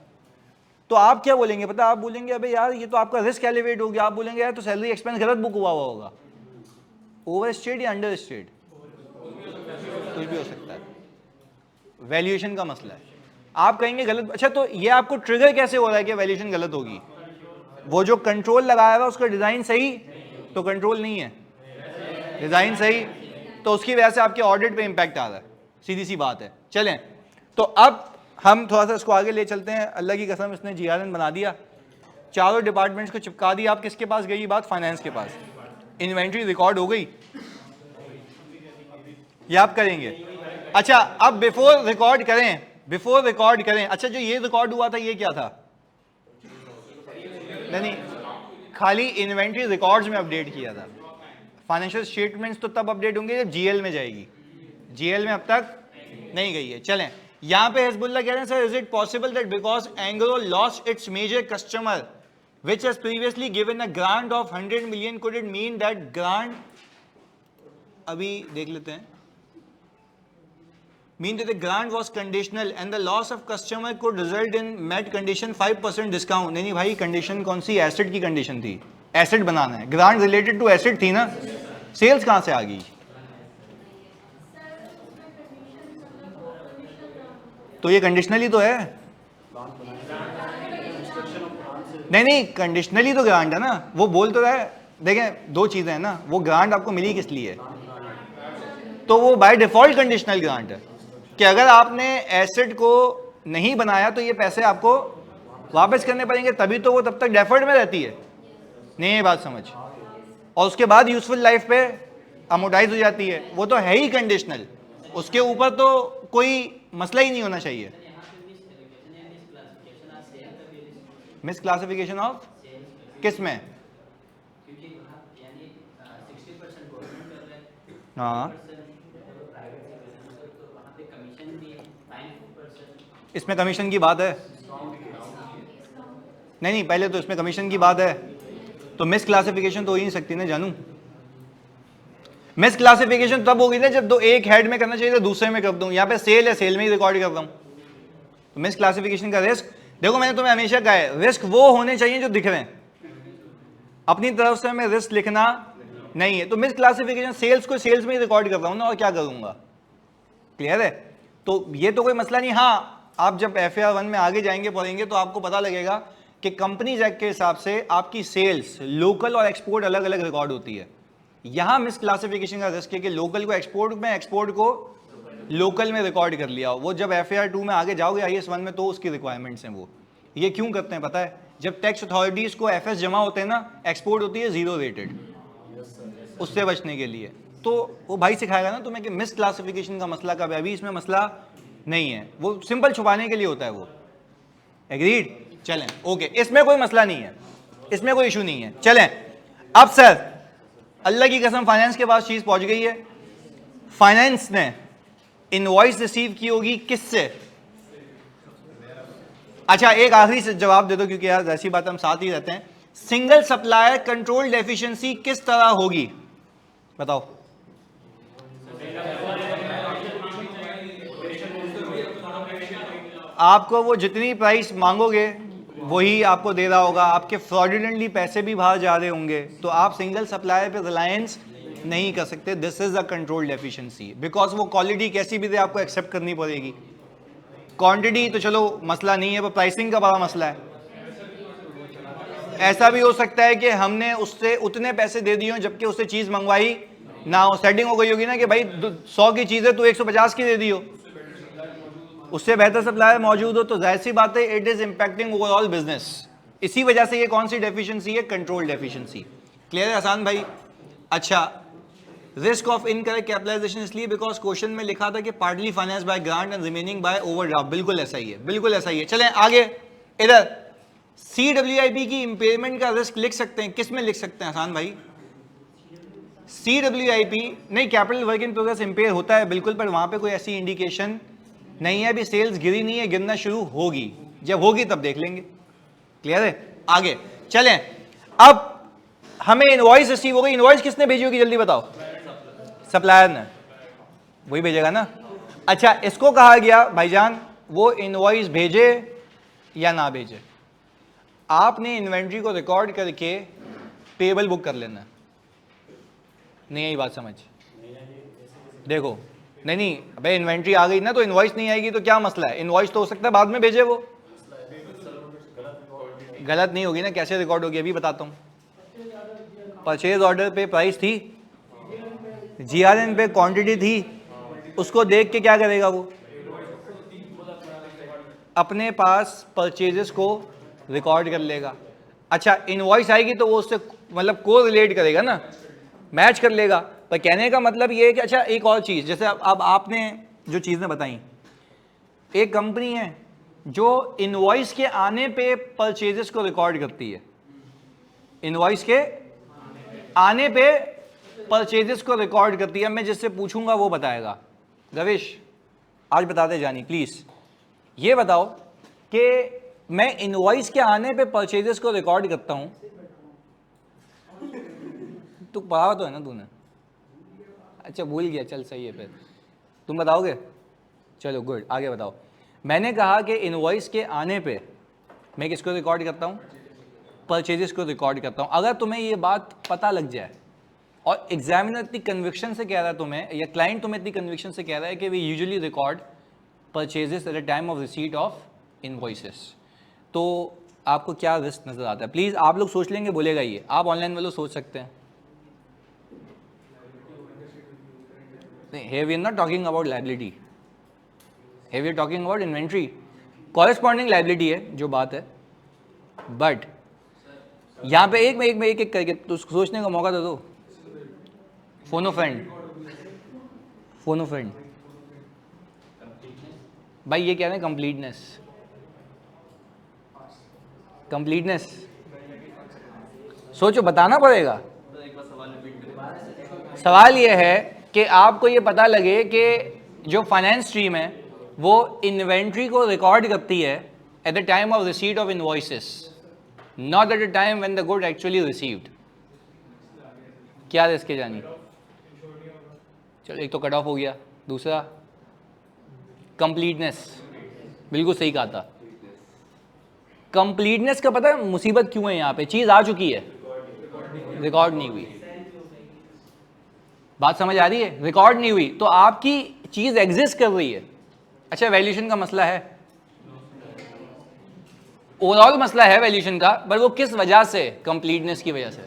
तो आप क्या बोलेंगे पता? आप बोलेंगे अबे यार ये तो आपका रिस्क एलिवेट हो गया। आप बोलेंगे यार तो सैलरी एक्सपेंस गलत बुक हुआ होगा। ओवर स्टेट या अंडर स्टेट, कुछ भी हो सकता है, वैल्यूएशन का मसला है। आप कहेंगे गलत, अच्छा तो ये आपको ट्रिगर कैसे हो रहा है कि वैल्यूएशन गलत होगी? वो जो कंट्रोल लगाया हुआ उसका डिजाइन सही, तो कंट्रोल नहीं है, डिजाइन सही, तो उसकी वजह से आपके ऑडिट पे इंपैक्ट आ रहा है, सीधी सी बात है। चलें, तो अब हम थोड़ा सा इसको आगे ले चलते हैं। अल्लाह की कसम इसने जीआरएन बना दिया, चारों डिपार्टमेंट्स को चिपका दिया। आप किसके पास गई बात? फाइनेंस के पास। इन्वेंट्री रिकॉर्ड हो गई, ये आप करेंगे। अच्छा, अब बिफोर रिकॉर्ड करें, अच्छा जो ये रिकॉर्ड हुआ था ये क्या था? नहीं, खाली इन्वेंट्री रिकॉर्ड्स में अपडेट किया था। फाइनेंशियल स्टेटमेंट्स तो तब अपडेट होंगे जब जीएल में जाएगी, जीएल में अब तक नहीं गई है। चलें, यहां पे हिजबुल्लाह कह रहे हैं sir, is it possible that because Engro lost its major customer which has previously given a grant of 100 million, could it mean that grant, अभी देख लेते हैं, mean that the grant was conditional and the loss of customer could result in met condition 5% discount? नहीं भाई, condition कौन सी? Asset की condition थी, asset बनाना है, ग्रांट रिलेटेड टू एसेट थी ना, सेल्स कहां से आ गई? तो ये कंडीशनली तो है, नहीं कंडीशनली तो ग्रांट है ना, वो बोल तो रहा है। देखें, दो चीजें हैं ना, वो ग्रांट आपको मिली किस लिए? तो वो बाय डिफॉल्ट कंडीशनल ग्रांट है कि अगर आपने एसेट को नहीं बनाया तो ये पैसे आपको वापस करने पड़ेंगे, तभी तो वो तब तक डेफर्ड में रहती है। नहीं ये बात समझ, और उसके बाद यूजफुल लाइफ पे अमोटाइज हो जाती है, वो तो है ही कंडीशनल, उसके ऊपर तो कोई मसला ही नहीं होना चाहिए। मिस क्लासिफिकेशन ऑफ किस में? हाँ, इसमें कमीशन की बात है। नहीं पहले तो इसमें कमीशन की बात है, तो मिस क्लासिफिकेशन तो हो ही नहीं सकती ना जानू। मिस क्लासिफिकेशन तब होगी ना जब दो एक हेड में करना चाहिए तो दूसरे में कर दूं। यहाँ पे सेल है, सेल में ही रिकॉर्ड कर रहा हूं, तो मिस क्लासिफिकेशन का रिस्क, देखो मैंने तुम्हें हमेशा कहा है रिस्क वो होने चाहिए जो दिख रहे हैं, अपनी तरफ से हमें रिस्क लिखना नहीं है। तो मिस क्लासिफिकेशन सेल्स को सेल्स में ही रिकॉर्ड कर रहा हूं ना, और क्या करूंगा? क्लियर है? तो ये तो कोई मसला नहीं। हाँ, आप जब FAR 1 में आगे जाएंगे पढ़ेंगे तो आपको पता लगेगा कि कंपनीज एक्ट के हिसाब से आपकी सेल्स लोकल और एक्सपोर्ट अलग अलग रिकॉर्ड होती है। यहां मिस क्लासिफिकेशन का रिस्क है कि लोकल को एक्सपोर्ट में, एक्सपोर्ट को लोकल में रिकॉर्ड कर लिया हो। वो जब FAR 2 में आगे जाओगे IAS 1 में तो उसकी रिक्वायरमेंट्स हैं। वो ये क्यों करते हैं पता है? जब टैक्स अथॉरिटीज को FS जमा होते हैं ना, एक्सपोर्ट होती है 0 रेटेड, उससे बचने के लिए। तो वो भाई सिखाएगा ना तुम्हें कि मिस क्लासिफिकेशन का मसला कब है, अभी इसमें मसला नहीं है, वो सिंपल छुपाने के लिए होता है वो। एग्रीड? चलें, ओके, इसमें कोई मसला नहीं है, इसमें कोई इशू नहीं है। चलें, अब सर अल्लाह की कसम फाइनेंस के पास चीज पहुंच गई है। फाइनेंस ने इनवॉइस रिसीव की होगी किससे? अच्छा एक आखिरी से जवाब दे दो, क्योंकि यार ऐसी बात हम साथ ही रहते हैं। सिंगल सप्लायर कंट्रोल डेफिशिएंसी किस तरह होगी बताओ? आपको वो जितनी प्राइस मांगोगे वही आपको दे रहा होगा, आपके फ्रॉडुलेंटली पैसे भी बाहर जा रहे होंगे, तो आप सिंगल सप्लायर पे रिलायंस नहीं कर सकते। This is a control deficiency, because वो क्वालिटी कैसी भी दे आपको एक्सेप्ट करनी पड़ेगी। क्वांटिटी तो चलो मसला नहीं है, पर प्राइसिंग का बड़ा मसला है। ऐसा भी हो सकता है कि हमने उससे उतने पैसे दे दिए जबकि उससे चीज मंगवाई ना हो, सेटिंग हो गई होगी ना कि भाई 100 की चीज है तो 150 की दे दियो, उससे बेहतर सप्लायर मौजूद हो, तो जाहिर सी बात है it is impacting overall business. इसी वजह से ये कौन सी डेफिशिएंसी है? Control deficiency. क्लियर है आसान भाई? अच्छा, रिस्क ऑफ इनकरेक्ट कैपिटलाइजेशन इसलिए बिकॉज क्वेश्चन में लिखा था कि partly finance by grant and remaining by overdraft. बिल्कुल ऐसा ही है, बिल्कुल ऐसा ही है। चलें आगे, इधर CWIP की इंपेयरमेंट का रिस्क लिख सकते हैं, किस में लिख सकते हैं आसान भाई? CWIP नहीं, capital work in progress impair होता है बिल्कुल, पर वहां पे कोई ऐसी इंडिकेशन नहीं है, अभी सेल्स गिरी नहीं है, गिरना शुरू होगी, जब होगी तब देख लेंगे। क्लियर है? आगे चलें, अब हमें इनवॉइस रिसीव हो गई, इनवॉइस किसने भेजी होगी जल्दी बताओ? सप्लायर ने, वही भेजेगा ना। अच्छा, इसको कहा गया भाईजान वो इनवॉइस भेजे या ना भेजे, आपने इन्वेंट्री को रिकॉर्ड करके पेबल बुक कर लेना है। नहीं आई बात समझ? देखो नहीं भाई, इन्वेंट्री आ गई ना तो इनवॉइस नहीं आएगी तो क्या मसला है? इनवॉइस तो हो सकता है बाद में भेजे, वो गलत नहीं होगी ना, कैसे रिकॉर्ड होगी अभी बताता हूँ। परचेज ऑर्डर पे प्राइस थी, जीआरएन पे क्वांटिटी थी, उसको देख के क्या करेगा वो? अपने पास परचेजेस को रिकॉर्ड कर लेगा। अच्छा, इनवॉइस आएगी तो वो उससे मतलब को रिलेट करेगा ना, मैच कर लेगा। पर कहने का मतलब ये है कि अच्छा एक और चीज़, जैसे अब आपने जो चीज़ें बताई, एक कंपनी है जो इनवॉइस के आने पे परचेजेस को रिकॉर्ड करती है, इनवॉइस के आने पे परचेजेस को रिकॉर्ड करती है। मैं जिससे पूछूंगा वो बताएगा। रविश आज बताते जानी प्लीज, ये बताओ कि मैं इनवॉइस के आने पे परचेजेस को रिकॉर्ड करता हूं, तू पढ़ा तो है ना तूने? अच्छा भूल गया, चल सही है, फिर तुम बताओगे? चलो गुड, आगे बताओ। मैंने कहा कि इनवॉइस के आने पे मैं किसको रिकॉर्ड करता हूँ? परचेजेस को रिकॉर्ड करता हूँ। अगर तुम्हें ये बात पता लग जाए और एग्जामिनर इतनी कन्विक्शन से कह रहा है तुम्हें, या क्लाइंट तुम्हें इतनी कन्विक्शन से कह रहा है कि we usually record purchases at the time of receipt of invoices, तो आपको क्या रिस्क नज़र आता है? प्लीज़ आप लोग सोच लेंगे, बोलेगा ये, आप ऑनलाइन वालों सोच सकते हैं। Here we are not talking about liability. Here we are talking about inventory. Corresponding liability है जो बात है, बट यहाँ पे एक करके तो सोचने का मौका दो। फोनो फ्रेंड भाई ये कह रहे हैं कंप्लीटनेस। सोचो, बताना पड़ेगा। सवाल ये है कि आपको ये पता लगे कि जो फाइनेंस स्ट्रीम है वो इन्वेंट्री को रिकॉर्ड करती है eight the time of receipt of invoices, not at the time when the good actually received. क्या रिस्क है जानी? चलो एक तो कट ऑफ हो गया, दूसरा कंप्लीटनेस। बिल्कुल सही कहा था। कंप्लीटनेस का पता है मुसीबत क्यों है? यहाँ पे चीज आ चुकी है, रिकॉर्ड नहीं हुई। बात समझ आ रही है? रिकॉर्ड नहीं हुई तो आपकी चीज एग्जिस्ट कर रही है। अच्छा, वैल्यूएशन का मसला है, ओवरऑल मसला है वैल्यूएशन का, पर वो किस वजह से? कंप्लीटनेस की वजह से।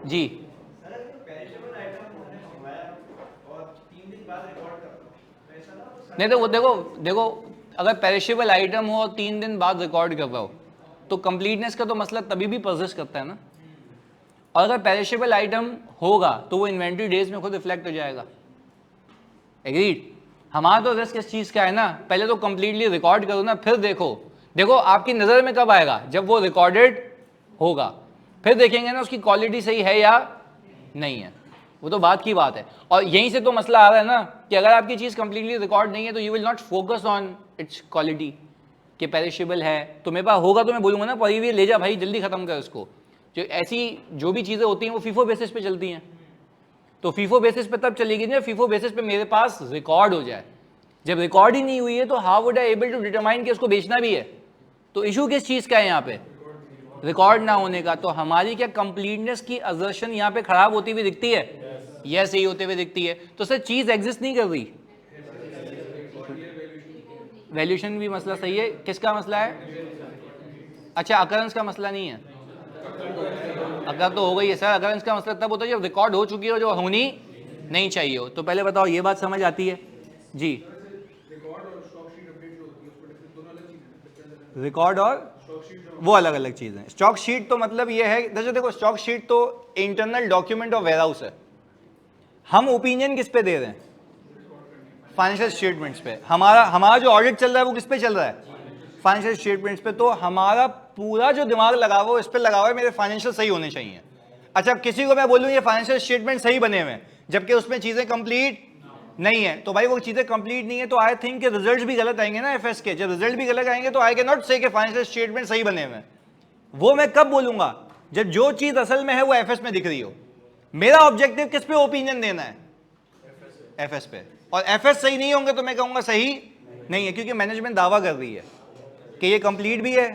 जी नहीं तो वो देखो अगर पेरिशेबल आइटम हो और 3 दिन बाद रिकॉर्ड कर रहा हो तो कंप्लीटनेस का तो मसला तभी भी परसिस्ट करता है ना। और अगर पेरिशेबल आइटम होगा तो वो इन्वेंट्री डेज में खुद रिफ्लेक्ट हो जाएगा। एग्रीड? हमारा तो रिस्क इस चीज़ का है ना, पहले तो कंप्लीटली रिकॉर्ड करो ना, फिर देखो आपकी नज़र में कब आएगा? जब वो रिकॉर्डेड होगा, फिर देखेंगे ना उसकी क्वालिटी सही है या नहीं है। वो तो बात की बात है। और यहीं से तो मसला आ रहा है ना कि अगर आपकी चीज़ कंप्लीटली रिकॉर्ड नहीं है तो you will not focus on it's quality कि पेरिशेबल है। तो मेरे पास होगा तो मैं बोलूँगा ना परी ले जा भाई, जल्दी ख़त्म कर इसको। जो ऐसी जो भी चीज़ें होती हैं वो फीफो बेसिस पे चलती हैं, तो फीफो बेसिस पे तब चलेगी ना फीफो बेसिस पे मेरे पास रिकॉर्ड हो जाए। जब रिकॉर्ड ही नहीं हुई है तो how would I able to determine कि उसको बेचना भी है? तो इशू किस चीज़ का है यहाँ पे? रिकॉर्ड ना होने का। तो हमारी क्या कंप्लीटनेस की असर्शन यहाँ पे खराब होती हुई दिखती है? यस, यही होते हुए दिखती है। तो सर चीज़ एग्जिस्ट नहीं कर रही। वैल्यूएशन भी मसला सही है। किसका मसला है? अच्छा, अकरेंस का मसला नहीं है। अगर तो हो गई है सर, अकरेंस का मसला तब होता है जब रिकॉर्ड हो चुकी हो जो होनी नहीं चाहिए हो। तो पहले बताओ ये बात समझ आती है? जी, रिकॉर्ड और वो अलग अलग चीज़ है। स्टॉक शीट तो मतलब ये है, जैसे देखो स्टॉक शीट तो इंटरनल डॉक्यूमेंट ऑफ वेयरहाउस है। हम ओपिनियन किस पे दे रहे हैं? फाइनेंशियल स्टेटमेंट्स पे। हमारा जो ऑडिट चल रहा है वो किस पे चल रहा है? फाइनेंशियल स्टेटमेंट्स पे। तो हमारा पूरा जो दिमाग लगा हुआ है इस पे लगा हुआ है मेरे फाइनेंशियल सही होने चाहिए। अच्छा, किसी को मैं बोलूँ ये फाइनेंशियल स्टेटमेंट सही बने हुए हैं जबकि उसमें चीज़ें कंप्लीट नहीं है, तो भाई वो चीज़ें कंप्लीट नहीं है तो आई थिंक रिजल्ट भी गलत आएंगे ना एफएस के। जब रिजल्ट भी गलत आएंगे तो आई कैन नॉट से कि फाइनेंशियल स्टेटमेंट सही बने हुए हैं। वो मैं कब बोलूँगा? जब जो चीज असल में है वो एफएस में दिख रही हो। मेरा ऑब्जेक्टिव किस पे ओपिनियन देना है? एफएस पे। और एफएस सही नहीं होंगे तो मैं कहूंगा सही नहीं है, क्योंकि मैनेजमेंट दावा कर रही है कि ये कंप्लीट भी है,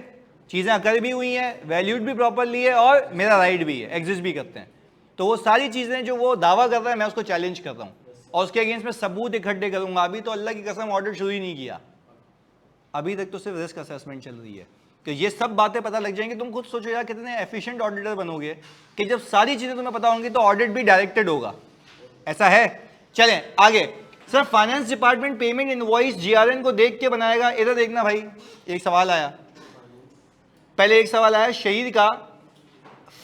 चीजें अकर भी हुई हैं, वैल्यूड भी प्रॉपरली है और मेरा राइट भी है, एग्जिस्ट भी करते हैं। तो वो सारी चीजें जो वो दावा कर रहा है मैं उसको चैलेंज कर रहा हूँ और उसके अगेंस्ट में सबूत इकट्ठे करूंगा। अभी तो अल्लाह की कसम ऑडिट शुरू ही नहीं किया, अभी तक तो सिर्फ रिस्क असेसमेंट चल रही है। तो ये सब बातें पता लग जाएंगी। तुम खुद सोचो यार कितने एफिशिएंट ऑडिटर बनोगे कि जब सारी चीजें तुम्हें पता होंगी तो ऑडिट भी डायरेक्टेड होगा। ऐसा है। चलें आगे। Sir finance department payment invoice GRN को देख के बनाएगा। इधर देखना भाई, एक सवाल आया, पहले एक सवाल आया शहीद का,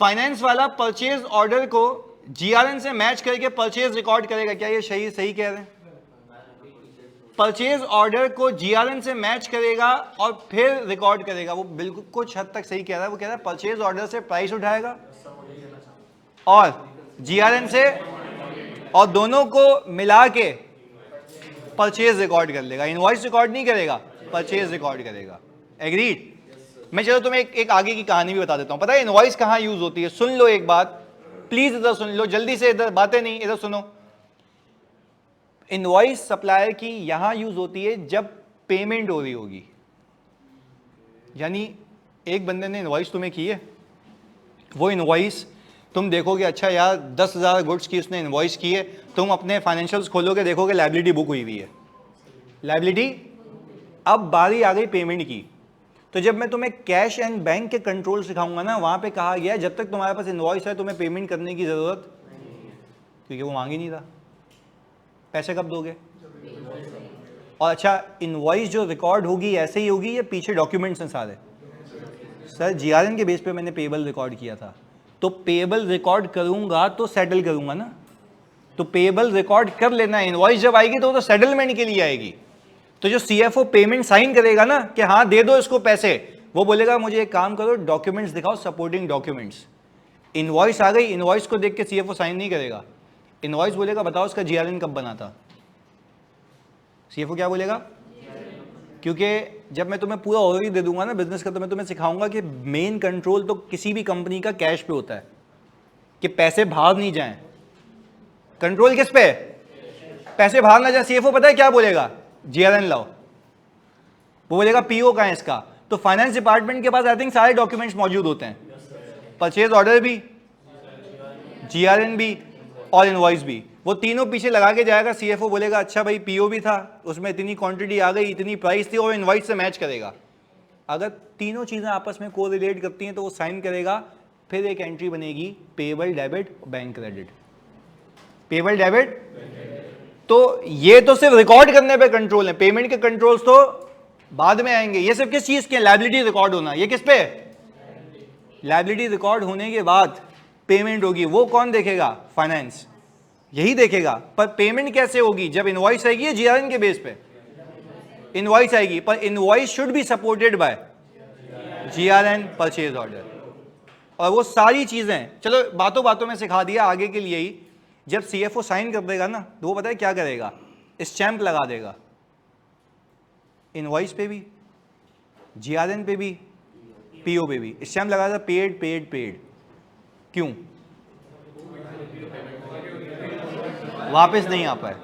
फाइनेंस वाला परचेज ऑर्डर को जीआरएन से मैच करके परचेज रिकॉर्ड करेगा। क्या ये शहीद सही कह रहे हैं? परचेज ऑर्डर को जीआरएन से मैच करेगा और फिर रिकॉर्ड करेगा। वो बिल्कुल कुछ हद तक सही कह रहा है। वो कह रहा है परचेज ऑर्डर से प्राइस उठाएगा और जीआरएन से, और दोनों को मिला के परचेज रिकॉर्ड कर लेगा। इनवॉइस रिकॉर्ड नहीं करेगा, परचेज रिकॉर्ड करेगा। एग्रीड? मैं चलो तुम्हें एक आगे की कहानी भी बता देता हूं। पता है इनवॉइस कहां यूज होती है? सुन लो एक बात प्लीज, इधर सुन लो जल्दी से, इधर बातें नहीं, इधर सुनो। इनवॉइस सप्लायर की यहां यूज होती है जब पेमेंट हो रही होगी। यानी एक बंदे ने इनवॉइस तुम्हें की है, वो इनवॉइस तुम देखोगे अच्छा यार 10,000 गुड्स की उसने इनवॉइस की है, तुम अपने फाइनेंशियल्स खोलोगे देखोगे लायबिलिटी बुक हुई हुई है, लायबिलिटी। अब बारी आ गई पेमेंट की। तो जब मैं तुम्हें कैश एंड बैंक के कंट्रोल सिखाऊंगा ना, वहां पे कहा गया जब तक तुम्हारे पास इनवॉइस है तुम्हें पेमेंट करने की जरूरत नहीं है, क्योंकि वो मांग ही नहीं रहा। पैसे कब दोगे? और अच्छा इनवॉइस जो रिकॉर्ड होगी ऐसे ही होगी या पीछे डॉक्यूमेंट्स हैं सारे? सर जीआरएन के बेस पे मैंने पेबल रिकॉर्ड किया था, तो पेबल रिकॉर्ड करूंगा तो सेटल करूंगा ना, तो पेबल रिकॉर्ड कर लेना। इनवॉइस जब आएगी तो सेटलमेंट के लिए आएगी। तो जो सीएफओ पेमेंट साइन करेगा ना कि हाँ दे दो इसको पैसे, वो बोलेगा मुझे एक काम करो डॉक्यूमेंट्स दिखाओ, सपोर्टिंग डॉक्यूमेंट्स। इनवॉइस आ गई, इनवॉइस को देख के सीएफओ साइन नहीं करेगा। इनवॉइस बोलेगा बताओ इसका जीआरएन कब बना था। सीएफओ क्या बोलेगा? क्योंकि जब मैं तुम्हें पूरा ओवरव्यू दे दूंगा ना बिजनेस का, तो मैं तुम्हें सिखाऊंगा कि मेन कंट्रोल तो किसी भी कंपनी का कैश पे होता है, कि पैसे बाहर नहीं जाएं। कंट्रोल किस पे? पैसे बाहर ना जाए। सीएफओ पता है क्या बोलेगा? जीआरएन लाओ। वो बोलेगा पीओ कहां है इसका? तो फाइनेंस डिपार्टमेंट के पास आई थिंक सारे डॉक्यूमेंट्स मौजूद होते हैं, परचेज ऑर्डर भी, जीआरएन भी और इनवॉइस भी। वो तीनों पीछे लगा के जाएगा। सीएफओ बोलेगा अच्छा भाई पीओ भी था, उसमें इतनी क्वांटिटी आ गई, इतनी प्राइस थी, और इनवॉइस से मैच करेगा। अगर तीनों चीजें आपस में कोरिलेट करती हैं तो वो साइन करेगा। फिर एक एंट्री बनेगी payable debit bank credit. Payable debit. तो ये तो सिर्फ रिकॉर्ड करने पे कंट्रोल है, पेमेंट के कंट्रोल्स तो बाद में आएंगे। ये सिर्फ किस चीज के? लायबिलिटी रिकॉर्ड होना। ये किस पे? लायबिलिटी रिकॉर्ड होने के बाद पेमेंट होगी। वो कौन देखेगा? फाइनेंस, यही देखेगा। पर पेमेंट कैसे होगी? जब इनवॉइस आएगी जीआरएन के बेस पे इनवॉइस आएगी, पर invoice should be supported by GRN purchase order. और वो सारी चीजें चलो बातों बातों में सिखा दिया आगे के लिए ही। जब सीएफओ साइन कर देगा ना तो वो पता है क्या करेगा? स्टैंप लगा देगा, इनवॉइस पे भी, जीआरएन पे भी, पीओ पे भी स्टैंप लगा देगा। Paid paid paid. क्यों? वापस नहीं आ पाए,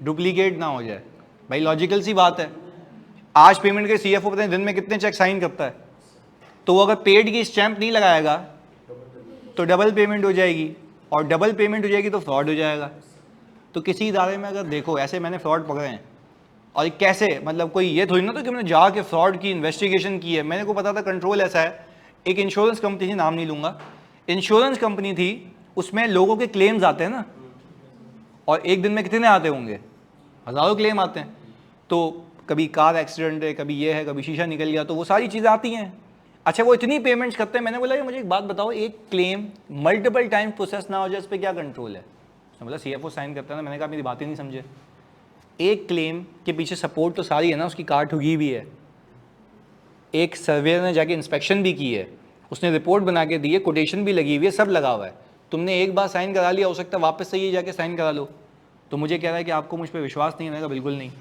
डुप्लीकेट ना हो जाए। भाई लॉजिकल सी बात है। आज पेमेंट के सीएफओ पता है दिन में कितने चेक साइन करता है, तो वो अगर पेड की स्टैंप नहीं लगाएगा तो डबल पेमेंट हो जाएगी, और डबल पेमेंट हो जाएगी तो फ्रॉड हो जाएगा। तो किसी इदारे में अगर देखो ऐसे मैंने फ्रॉड पकड़े हैं, और कैसे मतलब कोई ये थोड़ी ना तो कि मैंने जाके फ्रॉड की इन्वेस्टिगेशन की है। मैंने को पता था कंट्रोल ऐसा है। एक इंश्योरेंस कंपनी थी, नाम नहीं लूंगा, इंश्योरेंस कंपनी थी, उसमें लोगों के क्लेम्स आते हैं ना, और एक दिन में कितने आते होंगे? हज़ारों क्लेम आते हैं। तो कभी कार एक्सीडेंट है, कभी ये है, कभी शीशा निकल गया, तो वो सारी चीज़ें आती हैं। अच्छा वो इतनी पेमेंट्स करते हैं। मैंने बोला ये मुझे एक बात बताओ, एक क्लेम मल्टीपल टाइम प्रोसेस ना हो जाए, इस पर क्या कंट्रोल है? उसने बोला सीएफओ साइन करता है ना। मैंने कहा मेरी बात ही नहीं समझे। एक क्लेम के पीछे सपोर्ट तो सारी है ना, उसकी कार ठुकी भी है, एक सर्वेयर ने जाके इंस्पेक्शन भी की है, उसने रिपोर्ट बना के दी है, कोटेशन भी लगी हुई है, सब लगा हुआ है। तुमने एक बार साइन करा लिया, हो सकता है वापस से ये जाके साइन करा लो। तो मुझे कह रहा है कि आपको मुझ पर विश्वास नहीं है। मैंने कहा बिल्कुल नहीं,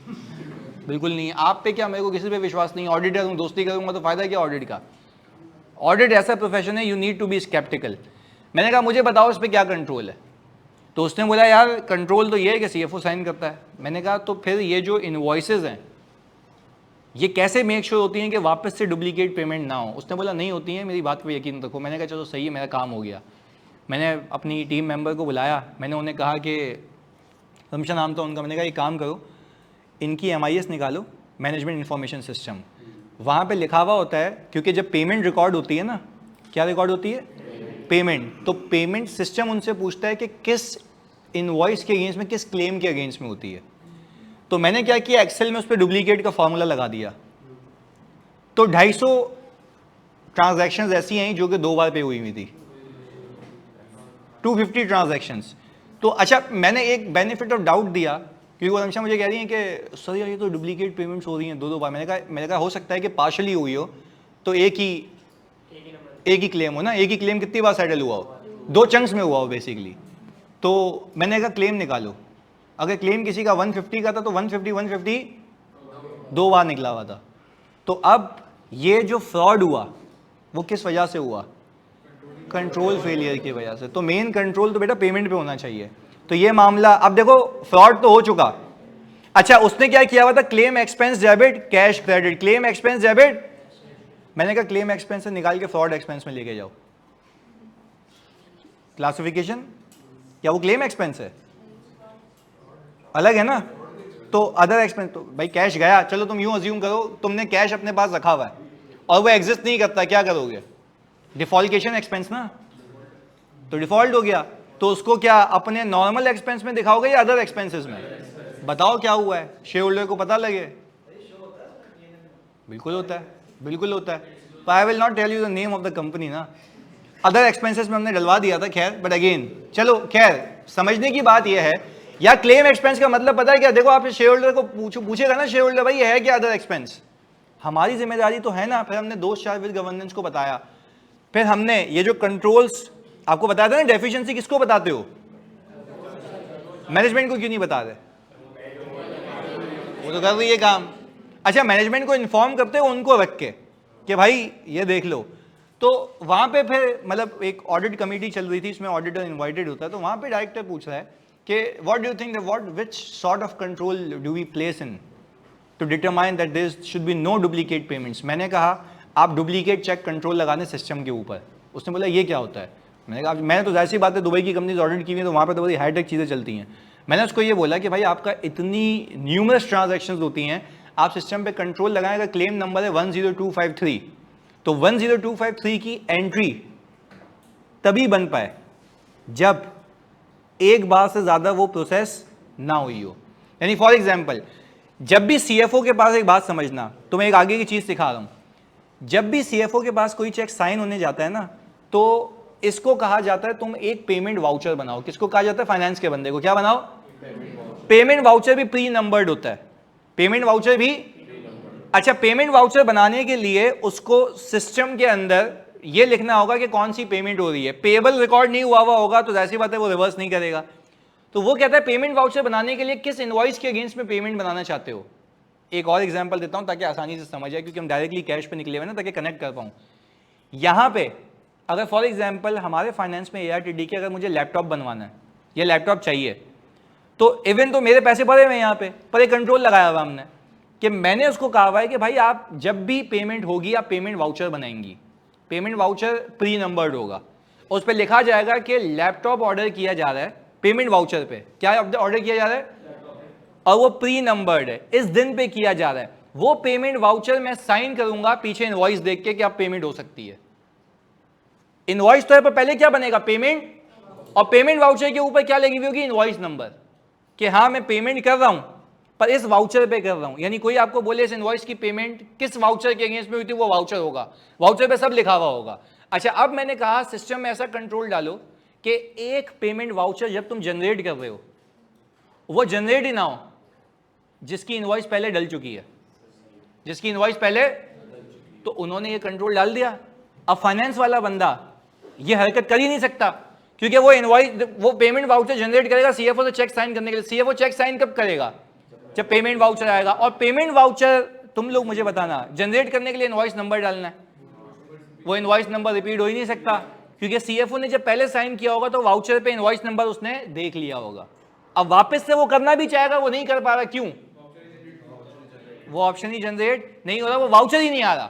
बिल्कुल नहीं। आप पे क्या, मेरे को किसी पे विश्वास नहीं। ऑडिटर हूँ, दोस्ती करूँगा तो फ़ायदा क्या ऑडिट का? ऑडिट ऐसा प्रोफेशन है, you need to be sceptical. मैंने कहा मुझे बताओ इस पर क्या कंट्रोल है। तो उसने बोला यार कंट्रोल तो ये है कि सीएफओ साइन करता है। मैंने कहा तो फिर ये जो इनवॉइसेस हैं ये कैसे मेक श्योर होती हैं कि वापस से डुप्लीकेट पेमेंट ना हो। उसने बोला नहीं होती हैं, मेरी बात पे यकीन रखो। मैंने कहा चलो सही है, मेरा काम हो गया। मैंने अपनी टीम मेंबर को बुलाया, मैंने उन्हें कहा कि रमशा नाम था उनका, मैंने कहा ये काम करो, इनकी MIS निकालो, मैनेजमेंट इंफॉर्मेशन सिस्टम। वहाँ पे लिखा हुआ होता है, क्योंकि जब पेमेंट रिकॉर्ड होती है ना, क्या रिकॉर्ड होती है? पेमेंट। तो पेमेंट सिस्टम उनसे पूछता है कि किस इनवॉइस के अगेंस्ट में, किस क्लेम के अगेंस्ट में होती है। तो मैंने क्या किया, एक्सेल में उस पर डुप्लीकेट का फॉर्मूला लगा दिया। तो 250 ट्रांजैक्शंस ऐसी हैं जो कि 2 बार पे हुई हुई थी, 250 ट्रांजैक्शंस। तो अच्छा मैंने एक बेनिफिट ऑफ डाउट दिया, क्योंकि वो हमेशा मुझे कह रही हैं कि सर यार ये तो डुप्लीकेट पेमेंट्स हो रही हैं 2-2 बार। मैंने कहा हो सकता है कि पार्शली हुई हो, तो एक ही क्लेम हो ना, एक ही क्लेम कितनी बार सेटल हुआ हो, 2 चंक्स में हुआ हो बेसिकली। तो मैंने कहा क्लेम निकालो, अगर क्लेम किसी का 150 का था तो 150 2 बार निकला हुआ था। तो अब ये जो फ्रॉड हुआ वो किस वजह से हुआ? कंट्रोल फेलियर की वजह से। तो मेन कंट्रोल तो बेटा पेमेंट पे होना चाहिए। तो ये मामला, अब देखो फ्रॉड तो हो चुका। अच्छा उसने क्या किया हुआ था, claim expense debit cash credit, claim expense debit. मैंने कहा क्लेम एक्सपेंस से निकाल के फ्रॉड एक्सपेंस में लेके जाओ। क्लासिफिकेशन क्या वो क्लेम एक्सपेंस है? अलग है ना। तो अदर एक्सपेंस, तो भाई कैश गया, चलो तुम यूं अज्यूम करो तुमने कैश अपने पास रखा हुआ है और वो एग्जिस्ट नहीं करता, क्या करोगे? डिफॉल्टेशन एक्सपेंस ना, तो डिफॉल्ट हो गया, तो उसको क्या अपने नॉर्मल एक्सपेंस में दिखाओगे या अदर एक्सपेंसेस में? बताओ क्या हुआ है, शेयर होल्डर को पता लगे। बिल्कुल होता है, बिल्कुल होता है। तो I will not tell you the name of the company ना। अदर एक्सपेंसेस में हमने डलवा दिया था, खैर, बट अगेन चलो खैर, समझने की बात यह है, या क्लेम एक्सपेंस का मतलब पता है क्या? देखो आप शेयर होल्डर को पूछेगा ना, शेयर होल्डर भाई ये है क्या अदर एक्सपेंस? हमारी जिम्मेदारी तो है ना। फिर हमने दोस्त चार विद गवर्नेंस को बताया, फिर हमने ये जो कंट्रोल्स आपको बताया था ना, डेफिशिएंसी किसको बताते हो? मैनेजमेंट को क्यों नहीं बता रहे? वो तो कर रही है काम। अच्छा मैनेजमेंट को इन्फॉर्म करते हो उनको रख के कि भाई ये देख लो। तो वहां पे फिर मतलब एक ऑडिट कमेटी चल रही थी, इसमें ऑडिटर इनवाइटेड होता है। तो वहां पे डायरेक्टर पूछ रहा है कि what do you think, what which sort of control do we place in to determine that there should be no duplicate payments. मैंने कहा आप डुप्लीकेट चेक कंट्रोल लगाने सिस्टम के ऊपर। उसने बोला ये क्या होता है? मैंने कहा मैंने तो ऐसी बात है, दुबई की कंपनीज ऑडिट की हुई है तो वहाँ पे तो बड़ी हाईटेक चीज़ें चलती हैं। मैंने उसको ये बोला कि भाई आपका इतनी न्यूमरस ट्रांजैक्शंस होती हैं, आप सिस्टम पे कंट्रोल लगाएं। अगर क्लेम नंबर है 10253, तो 10253 की एंट्री तभी बन पाए जब एक बार से ज़्यादा वो प्रोसेस ना हुई हो। यानी फॉर एग्जाम्पल, जब भी CFO के पास, एक बात समझना, तो मैं एक आगे की चीज़ सिखा रहा हूँ, जब भी CFO के पास कोई चेक साइन होने जाता है ना, तो इसको कहा जाता है तुम एक पेमेंट वाउचर बनाओ। किसको कहा जाता है? फाइनेंस के बंदे को। क्या बनाओ? पेमेंट वाउचर भी प्री नंबर्ड होता है। पेमेंट वाउचर भी, अच्छा पेमेंट वाउचर बनाने के लिए उसको सिस्टम के अंदर ये लिखना होगा कि कौन सी पेमेंट हो रही है। पेबल रिकॉर्ड नहीं हुआ होगा तो ऐसी बात है वो रिवर्स नहीं करेगा। तो वो कहता है पेमेंट वाउचर बनाने के लिए किस इनवॉइस के अगेंस्ट में पेमेंट बनाना चाहते हो। एक और एग्जांपल देता हूं ताकि आसानी से समझ जाए, क्योंकि हम डायरेक्टली कैश पे निकले हुए ना, ताकि कनेक्ट कर पाऊं। यहां पे अगर फॉर एग्जांपल हमारे फाइनेंस में ARTD के अगर मुझे लैपटॉप बनवाना है, ये लैपटॉप चाहिए, तो इवन तो मेरे पैसे पड़े हुए यहाँ पे, पर एक कंट्रोल लगाया हुआ हमने कि मैंने उसको कहा हुआ है कि भाई आप जब भी पेमेंट होगी आप पेमेंट वाउचर बनाएंगी। पेमेंट वाउचर प्री नंबर्ड होगा, उस पर लिखा जाएगा कि लैपटॉप ऑर्डर किया जा रहा है पेमेंट वाउचर पे। क्या ऑर्डर किया जा रहा है? और वो प्री नंबर्ड है, इस दिन पे किया जा रहा है। वो पेमेंट वाउचर मैं साइन करूंगा पीछे इनवॉइस देख के कि आप पेमेंट हो सकती है। इनवॉइस तो है, पर पहले क्या बनेगा? पेमेंट। और पेमेंट वाउचर के ऊपर क्या लगी हुई होगी? इनवॉइस नंबर, कि हाँ मैं पेमेंट कर रहा हूं पर इस वाउचर पे कर रहा हूं। यानी कोई आपको बोले इस इनवॉइस की पेमेंट किस वाउचर के अगेंस्ट में हुई थी, वो वाउचर होगा, वाउचर पे सब लिखा हुआ होगा। अच्छा अब मैंने कहा सिस्टम में ऐसा कंट्रोल डालो कि एक पेमेंट वाउचर जब तुम जनरेट कर रहे हो वो जनरेट ही ना हो जिसकी इनवॉइस पहले डल चुकी है, जिसकी इनवॉइस पहले। तो उन्होंने ये कंट्रोल डाल दिया। अब फाइनेंस वाला बंदा ये हरकत कर ही नहीं सकता, क्योंकि वो इनवॉइस, वो पेमेंट वाउचर जनरेट करेगा CFO से चेक साइन करने के लिए। CFO चेक साइन कब करेगा? जब पेमेंट वाउचर आएगा। और पेमेंट वाउचर तुम लोग मुझे बताना, जनरेट करने के लिए इनवॉइस नंबर डालना है, वो इनवॉइस नंबर रिपीट हो ही नहीं सकता, क्योंकि सीएफओ ने जब पहले साइन किया होगा तो वाउचर पे इनवॉइस नंबर उसने देख लिया होगा। अब वापस से वो करना भी चाहेगा, वो नहीं कर पा रहा, क्यों? वो ऑप्शन ही जनरेट नहीं हो रहा, वो वाउचर ही नहीं आ रहा।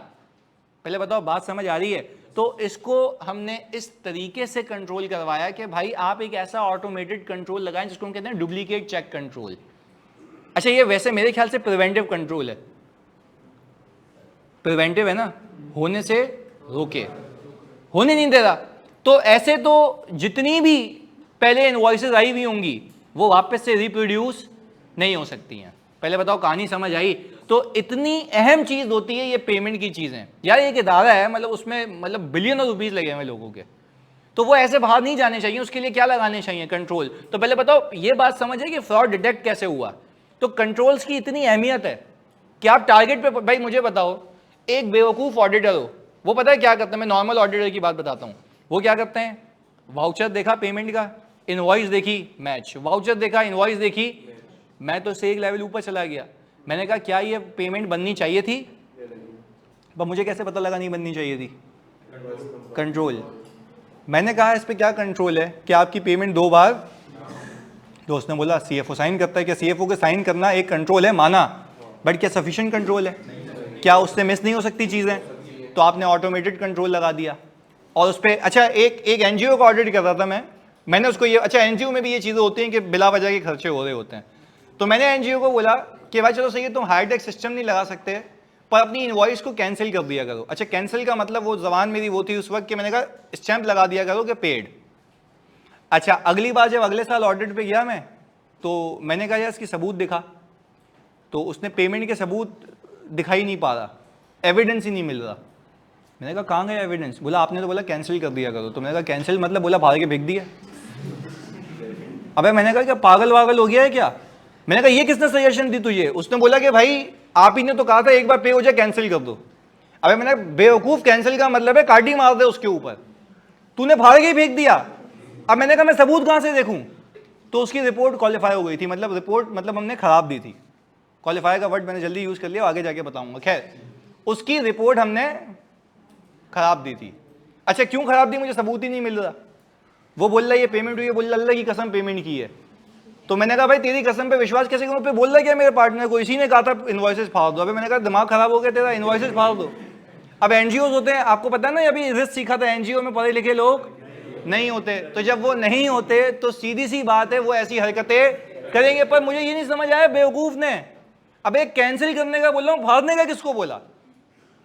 पहले बताओ बात समझ आ रही है? तो इसको हमने इस तरीके से कंट्रोल करवाया कि भाई आप एक ऐसा ऑटोमेटेड कंट्रोल लगाएं जिसको हम कहते हैं डुप्लीकेट चेक कंट्रोल। अच्छा, ये वैसे मेरे ख्याल से प्रिवेंटिव कंट्रोल है, प्रिवेंटिव है ना, होने से रोके, होने नहीं दे रहा। तो ऐसे तो जितनी भी पहले इनवॉइसेस आई हुई होंगी वो वापस से रिप्रोड्यूस नहीं हो सकती हैं। पहले बताओ कहानी समझ आई? तो इतनी अहम चीज होती है ये पेमेंट की चीजें। यार एक इदारा है, मतलब उसमें मतलब बिलियनों रुपीस लगे हुए लोगों के, तो वो ऐसे बाहर नहीं जाने चाहिए। उसके लिए क्या लगाने चाहिए? कंट्रोल। तो पहले बताओ ये बात समझे कि फ्रॉड डिटेक्ट कैसे हुआ। तो कंट्रोल्स की इतनी अहमियत है कि आप टारगेट पे, भाई मुझे बताओ, एक बेवकूफ ऑडिटर हो, वो पता है क्या करते हैं? मैं नॉर्मल ऑडिटर की बात बताता हूँ। वो क्या करते हैं? वाउचर देखा पेमेंट का, इनवॉइस देखी, मैच, वाउचर देखा, इनवॉइस देखी। मैं तो से एक लेवल ऊपर चला गया, मैंने कहा क्या ये पेमेंट बननी चाहिए थी? पर मुझे कैसे पता लगा नहीं बननी चाहिए थी? कंट्रोल। मैंने कहा इस पे क्या कंट्रोल है कि आपकी पेमेंट 2 बार, तो उसने बोला सीएफओ साइन करता है। क्या सीएफओ के साइन करना एक कंट्रोल है? माना, बट क्या सफिशिएंट कंट्रोल है? क्या उससे मिस नहीं हो सकती चीजें? तो आपने ऑटोमेटेड कंट्रोल लगा दिया और उस पर। अच्छा, एक एनजीओ का ऑडिट कर रहा था मैंने उसको ये, अच्छा एनजीओ में भी ये चीजें होती हैं कि बिला वजह के खर्चे हो रहे होते हैं, तो मैंने एनजीओ को बोला कि भाई चलो सही है, तुम हाई टेक सिस्टम नहीं लगा सकते पर अपनी इनवॉइस को कैंसिल कर दिया करो। अच्छा, कैंसिल का मतलब वो जबान मेरी वो थी उस वक्त कि मैंने कहा स्टैंप लगा दिया करो कि पेड। अच्छा, अगली बार जब अगले साल ऑडिट पे गया मैं, तो मैंने कहा यार इसकी सबूत दिखा, तो उसने पेमेंट के सबूत दिखाई नहीं पा रहा, एविडेंस ही नहीं मिल रहा। मैंने कहा कहाँ गया एविडेंस? बोला आपने तो बोला कैंसिल कर दिया करो। तो मैंने कहा कैंसिल मतलब? बोला भाग के फेंक दिया। अबे मैंने कहा क्या पागल वागल हो गया है क्या? मैंने कहा ये किसने सजेशन दी तुझे? उसने बोला कि भाई आप ही ने तो कहा था एक बार पे हो जाए कैंसिल कर दो। अबे मैंने बेवकूफ, कैंसिल का मतलब है काटी मार दे उसके ऊपर, तूने फाड़ के फेंक दिया। अब मैंने कहा मैं सबूत कहां से देखूं? तो उसकी रिपोर्ट क्वालिफाई हो गई थी, मतलब रिपोर्ट मतलब हमने खराब दी थी। क्वालिफाई का वर्ड मैंने जल्दी यूज कर लिया, आगे जाके बताऊंगा। खैर, उसकी रिपोर्ट हमने खराब दी थी। अच्छा, क्यों खराब दी? मुझे सबूत ही नहीं मिल रहा। वो बोल रहा है ये पेमेंट हुई है, बोल रहा अल्लाह की कसम पेमेंट की है। तो मैंने कहा भाई तेरी कसम पे विश्वास कैसे करूं? पे बोल रहा क्या मेरे पार्टनर को, इसी ने कहा था इनवॉइसेस फाड़ दो। अबे मैंने कहा दिमाग खराब हो गया तेरा, इनवॉइसेस फाड़ दो। अब एनजीओ होते हैं, आपको पता है ना, अभी रिस्क सीखा था, एनजीओ में पढ़े लिखे लोग नहीं होते। तो जब वो नहीं होते तो सीधी सी बात है वो ऐसी हरकतें करेंगे। पर मुझे ये नहीं समझ आया बेवकूफ ने, अब एक कैंसिल करने का बोल रहा हूं, फाड़ने का किसको बोला?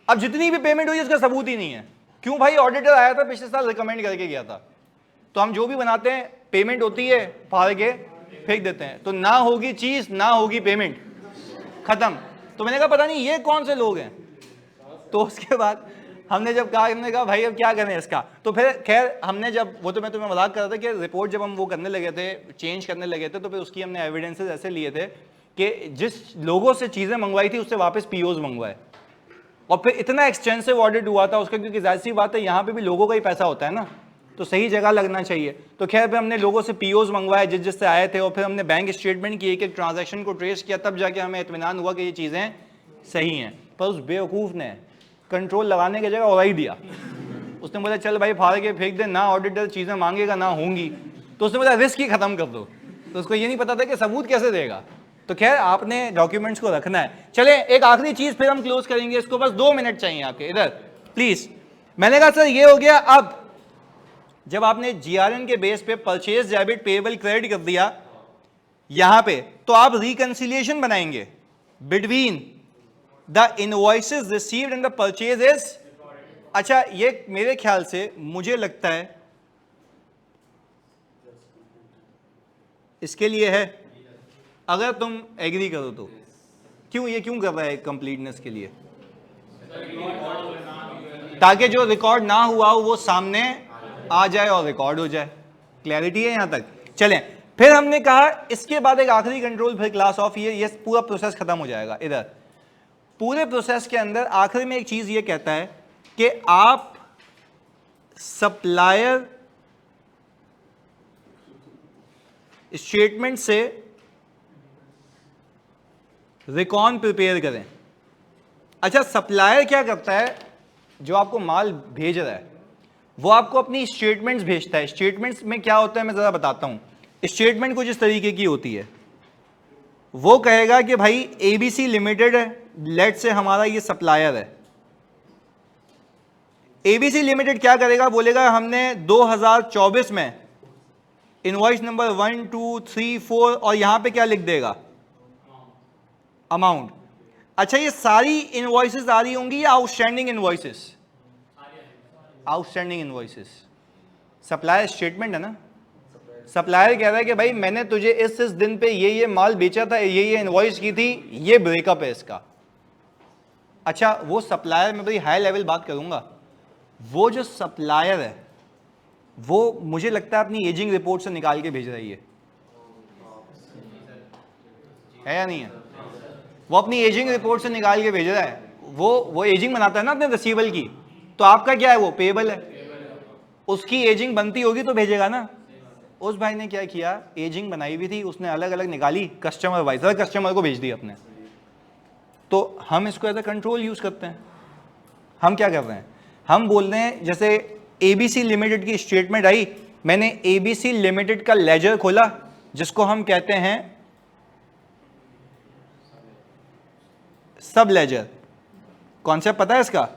अब जितनी भी पेमेंट हुई उसका सबूत ही नहीं है। क्यों भाई? ऑडिटर आया था पिछले साल, रिकमेंड करके गया था। तो हम जो भी बनाते हैं पेमेंट होती है, फाड़ के फेंक देते हैं। तो ना होगी चीज, ना होगी पेमेंट, खत्म। तो मैंने कहा पता नहीं ये कौन से लोग हैं। तो उसके बाद हमने जब कहा, हमने कहा भाई अब क्या करें इसका। तो फिर खैर हमने जब, वो तो मैं तुम्हें मजाक कर रहा था कि रिपोर्ट जब हम वो करने लगे थे, चेंज करने लगे थे, तो फिर उसकी हमने एविडेंसेस ऐसे लिए थे कि जिस लोगों से चीजें मंगवाई थी उससे वापस पीओज मंगवाए। और फिर इतना एक्सटेंसिव ऑडिट हुआ था उसका, क्योंकि जाहिर सी बात है यहाँ पे भी लोगों का ही पैसा होता है ना, तो सही जगह लगना चाहिए। तो खैर फिर हमने लोगों से पीओज मंगवाए जिससे आए थे, और फिर हमने बैंक स्टेटमेंट की एक एक ट्रांजैक्शन को ट्रेस किया, तब जाके हमें इत्मीनान हुआ कि ये चीज़ें सही हैं। पर उस बेवकूफ़ ने कंट्रोल लगाने की जगह और ही दिया। उसने बोला चल भाई फाड़ के फेंक दे, ना ऑडिटर चीज़ें मांगेगा ना होंगी। तो उसने बोला रिस्क ही खत्म कर दो। तो उसको ये नहीं पता था कि सबूत कैसे देगा। तो खैर आपने डॉक्यूमेंट्स को रखना है। चले एक आखिरी चीज़ फिर हम क्लोज करेंगे इसको, बस 2 मिनट चाहिए आपके, इधर प्लीज़। मैंने कहा सर ये हो गया। अब जब आपने जीआरएन के बेस पे परचेज डेबिट पेएबल क्रेडिट कर दिया यहां पे, तो आप रिकंसिलिएशन बनाएंगे between the invoices received and the purchases. अच्छा, ये मेरे ख्याल से मुझे लगता है इसके लिए है, अगर तुम एग्री करो तो। क्यों ये क्यों कर रहा है? कंप्लीटनेस के लिए, ताकि जो रिकॉर्ड ना हुआ हो वो सामने आ जाए और रिकॉर्ड हो जाए। क्लैरिटी है यहां तक? चलें, फिर हमने कहा इसके बाद एक आखिरी कंट्रोल, फिर क्लास ऑफ, ये पूरा प्रोसेस खत्म हो जाएगा। इधर पूरे प्रोसेस के अंदर आखिर में एक चीज ये कहता है कि आप सप्लायर स्टेटमेंट से रिकॉन प्रिपेयर करें। अच्छा, सप्लायर क्या करता है? जो आपको माल भेज रहा है वो आपको अपनी स्टेटमेंट्स भेजता है। स्टेटमेंट्स में क्या होता है मैं ज़रा बताता हूँ। स्टेटमेंट कुछ इस तरीके की होती है, वो कहेगा कि भाई ABC लिमिटेड है, लेट से हमारा ये सप्लायर है। ABC लिमिटेड क्या करेगा, बोलेगा हमने 2024 में इनवॉइस नंबर 1 2 3 4 और यहां पे क्या लिख देगा, अमाउंट। अच्छा, ये सारी इनवॉइसेस आ रही होंगी या outstanding invoices? Outstanding invoices. Supplier statement है ना, सप्लायर कह रहा है कि भाई मैंने तुझे इस दिन पे ये माल बेचा था, ये इनवॉइस की थी, ये ब्रेकअप है इसका। अच्छा, वो सप्लायर में बड़ी हाई लेवल बात करूंगा, वो जो सप्लायर है वो मुझे लगता है अपनी एजिंग रिपोर्ट से निकाल के भेज रही है या नहीं है? वो अपनी एजिंग रिपोर्ट से निकाल के भेज रहा है। वो एजिंग बनाता है ना अपने रिसीवेबल की, तो आपका क्या है, वो पेबल है। उसकी एजिंग बनती होगी तो भेजेगा ना। उस भाई ने क्या किया, एजिंग बनाई हुई थी, उसने अलग अलग निकाली, कस्टमर वाइज हर कस्टमर को भेज दी अपने। तो हम इसको एज ए कंट्रोल यूज करते हैं। हम क्या कर रहे हैं, हम बोल रहे हैं जैसे ABC लिमिटेड की स्टेटमेंट आई, मैंने ABC लिमिटेड का लेजर खोला जिसको हम कहते हैं सब लेजर। कॉन्सेप्ट पता है इसका?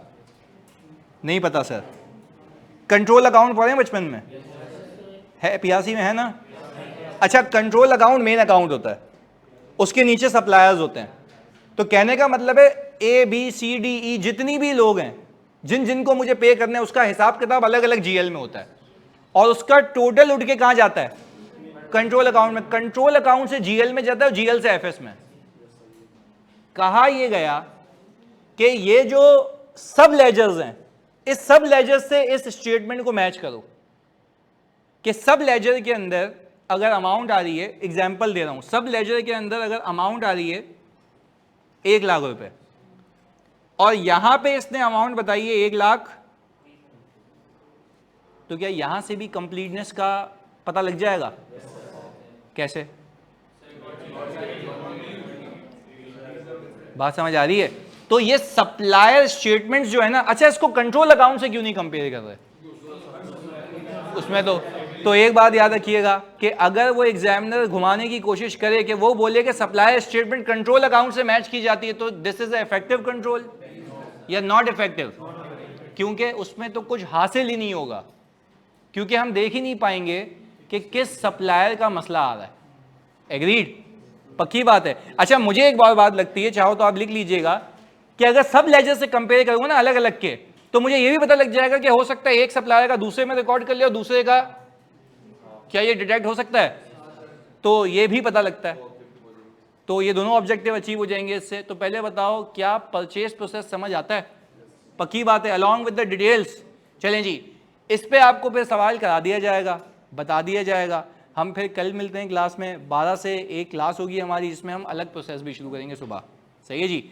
नहीं पता सर? कंट्रोल अकाउंट पढ़े हैं बचपन में? है, PRC में है ना? अच्छा, कंट्रोल अकाउंट मेन अकाउंट होता है, उसके नीचे सप्लायर्स होते हैं। तो कहने का मतलब है ABCDE जितनी भी लोग हैं, जिन जिनको मुझे पे करने हैं, उसका हिसाब किताब अलग अलग GL में होता है और उसका टोटल उठ के कहां जाता है, कंट्रोल अकाउंट में। कंट्रोल अकाउंट से GL में जाता है, GL से FS में। कहा यह गया कि ये जो सब लेजर्स हैं, इस सब लेजर से इस स्टेटमेंट को मैच करो कि सब लेजर के अंदर अगर अमाउंट आ रही है, एग्जाम्पल दे रहा हूं, सब लेजर के अंदर अगर अमाउंट आ रही है 1 लाख रुपए और यहां पे इसने अमाउंट बताई है 1 लाख, तो क्या यहां से भी कंप्लीटनेस का पता लग जाएगा? कैसे? बात समझ आ रही है? तो ये सप्लायर स्टेटमेंट्स जो है ना, अच्छा इसको कंट्रोल अकाउंट से क्यों नहीं कंपेयर कर रहे उसमें? तो एक बात याद रखिएगा कि अगर वो एग्जामिनर घुमाने की कोशिश करे कि वो बोले कि सप्लायर स्टेटमेंट कंट्रोल अकाउंट से मैच की जाती है, तो दिस इज इफेक्टिव कंट्रोल या नॉट इफेक्टिव? क्योंकि उसमें तो कुछ हासिल ही नहीं होगा, क्योंकि हम देख ही नहीं पाएंगे कि किस सप्लायर का मसला आ रहा है। एग्रीड? पक्की बात है। अच्छा, मुझे एक और बात लगती है, चाहो तो आप लिख लीजिएगा, कि अगर सब लेजर से कंपेयर करूंगा ना अलग अलग के, तो मुझे यह भी पता लग जाएगा कि हो सकता है एक सप्लायर का दूसरे में रिकॉर्ड कर लिया और दूसरे का, क्या ये डिटेक्ट हो सकता है? तो ये भी पता लगता है। तो ये दोनों ऑब्जेक्टिव अचीव हो जाएंगे इससे। तो पहले बताओ, क्या परचेज प्रोसेस समझ आता है? पक्की बात है, अलॉन्ग विद द डिटेल्स। चलें जी, इस पे आपको फिर सवाल करा दिया जाएगा, बता दिया जाएगा। हम फिर कल मिलते हैं क्लास में, 12 से 1 क्लास होगी हमारी, जिसमें हम अलग प्रोसेस भी शुरू करेंगे सुबह। सही है जी?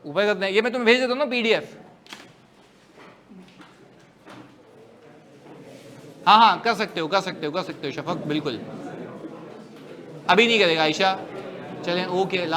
ऊपर करते हैं, ये मैं तुम्हें भेज देता हूँ ना PDF। हाँ, कर सकते हो शफक, बिल्कुल। अभी नहीं करेगा आयशा। चलें, ओके।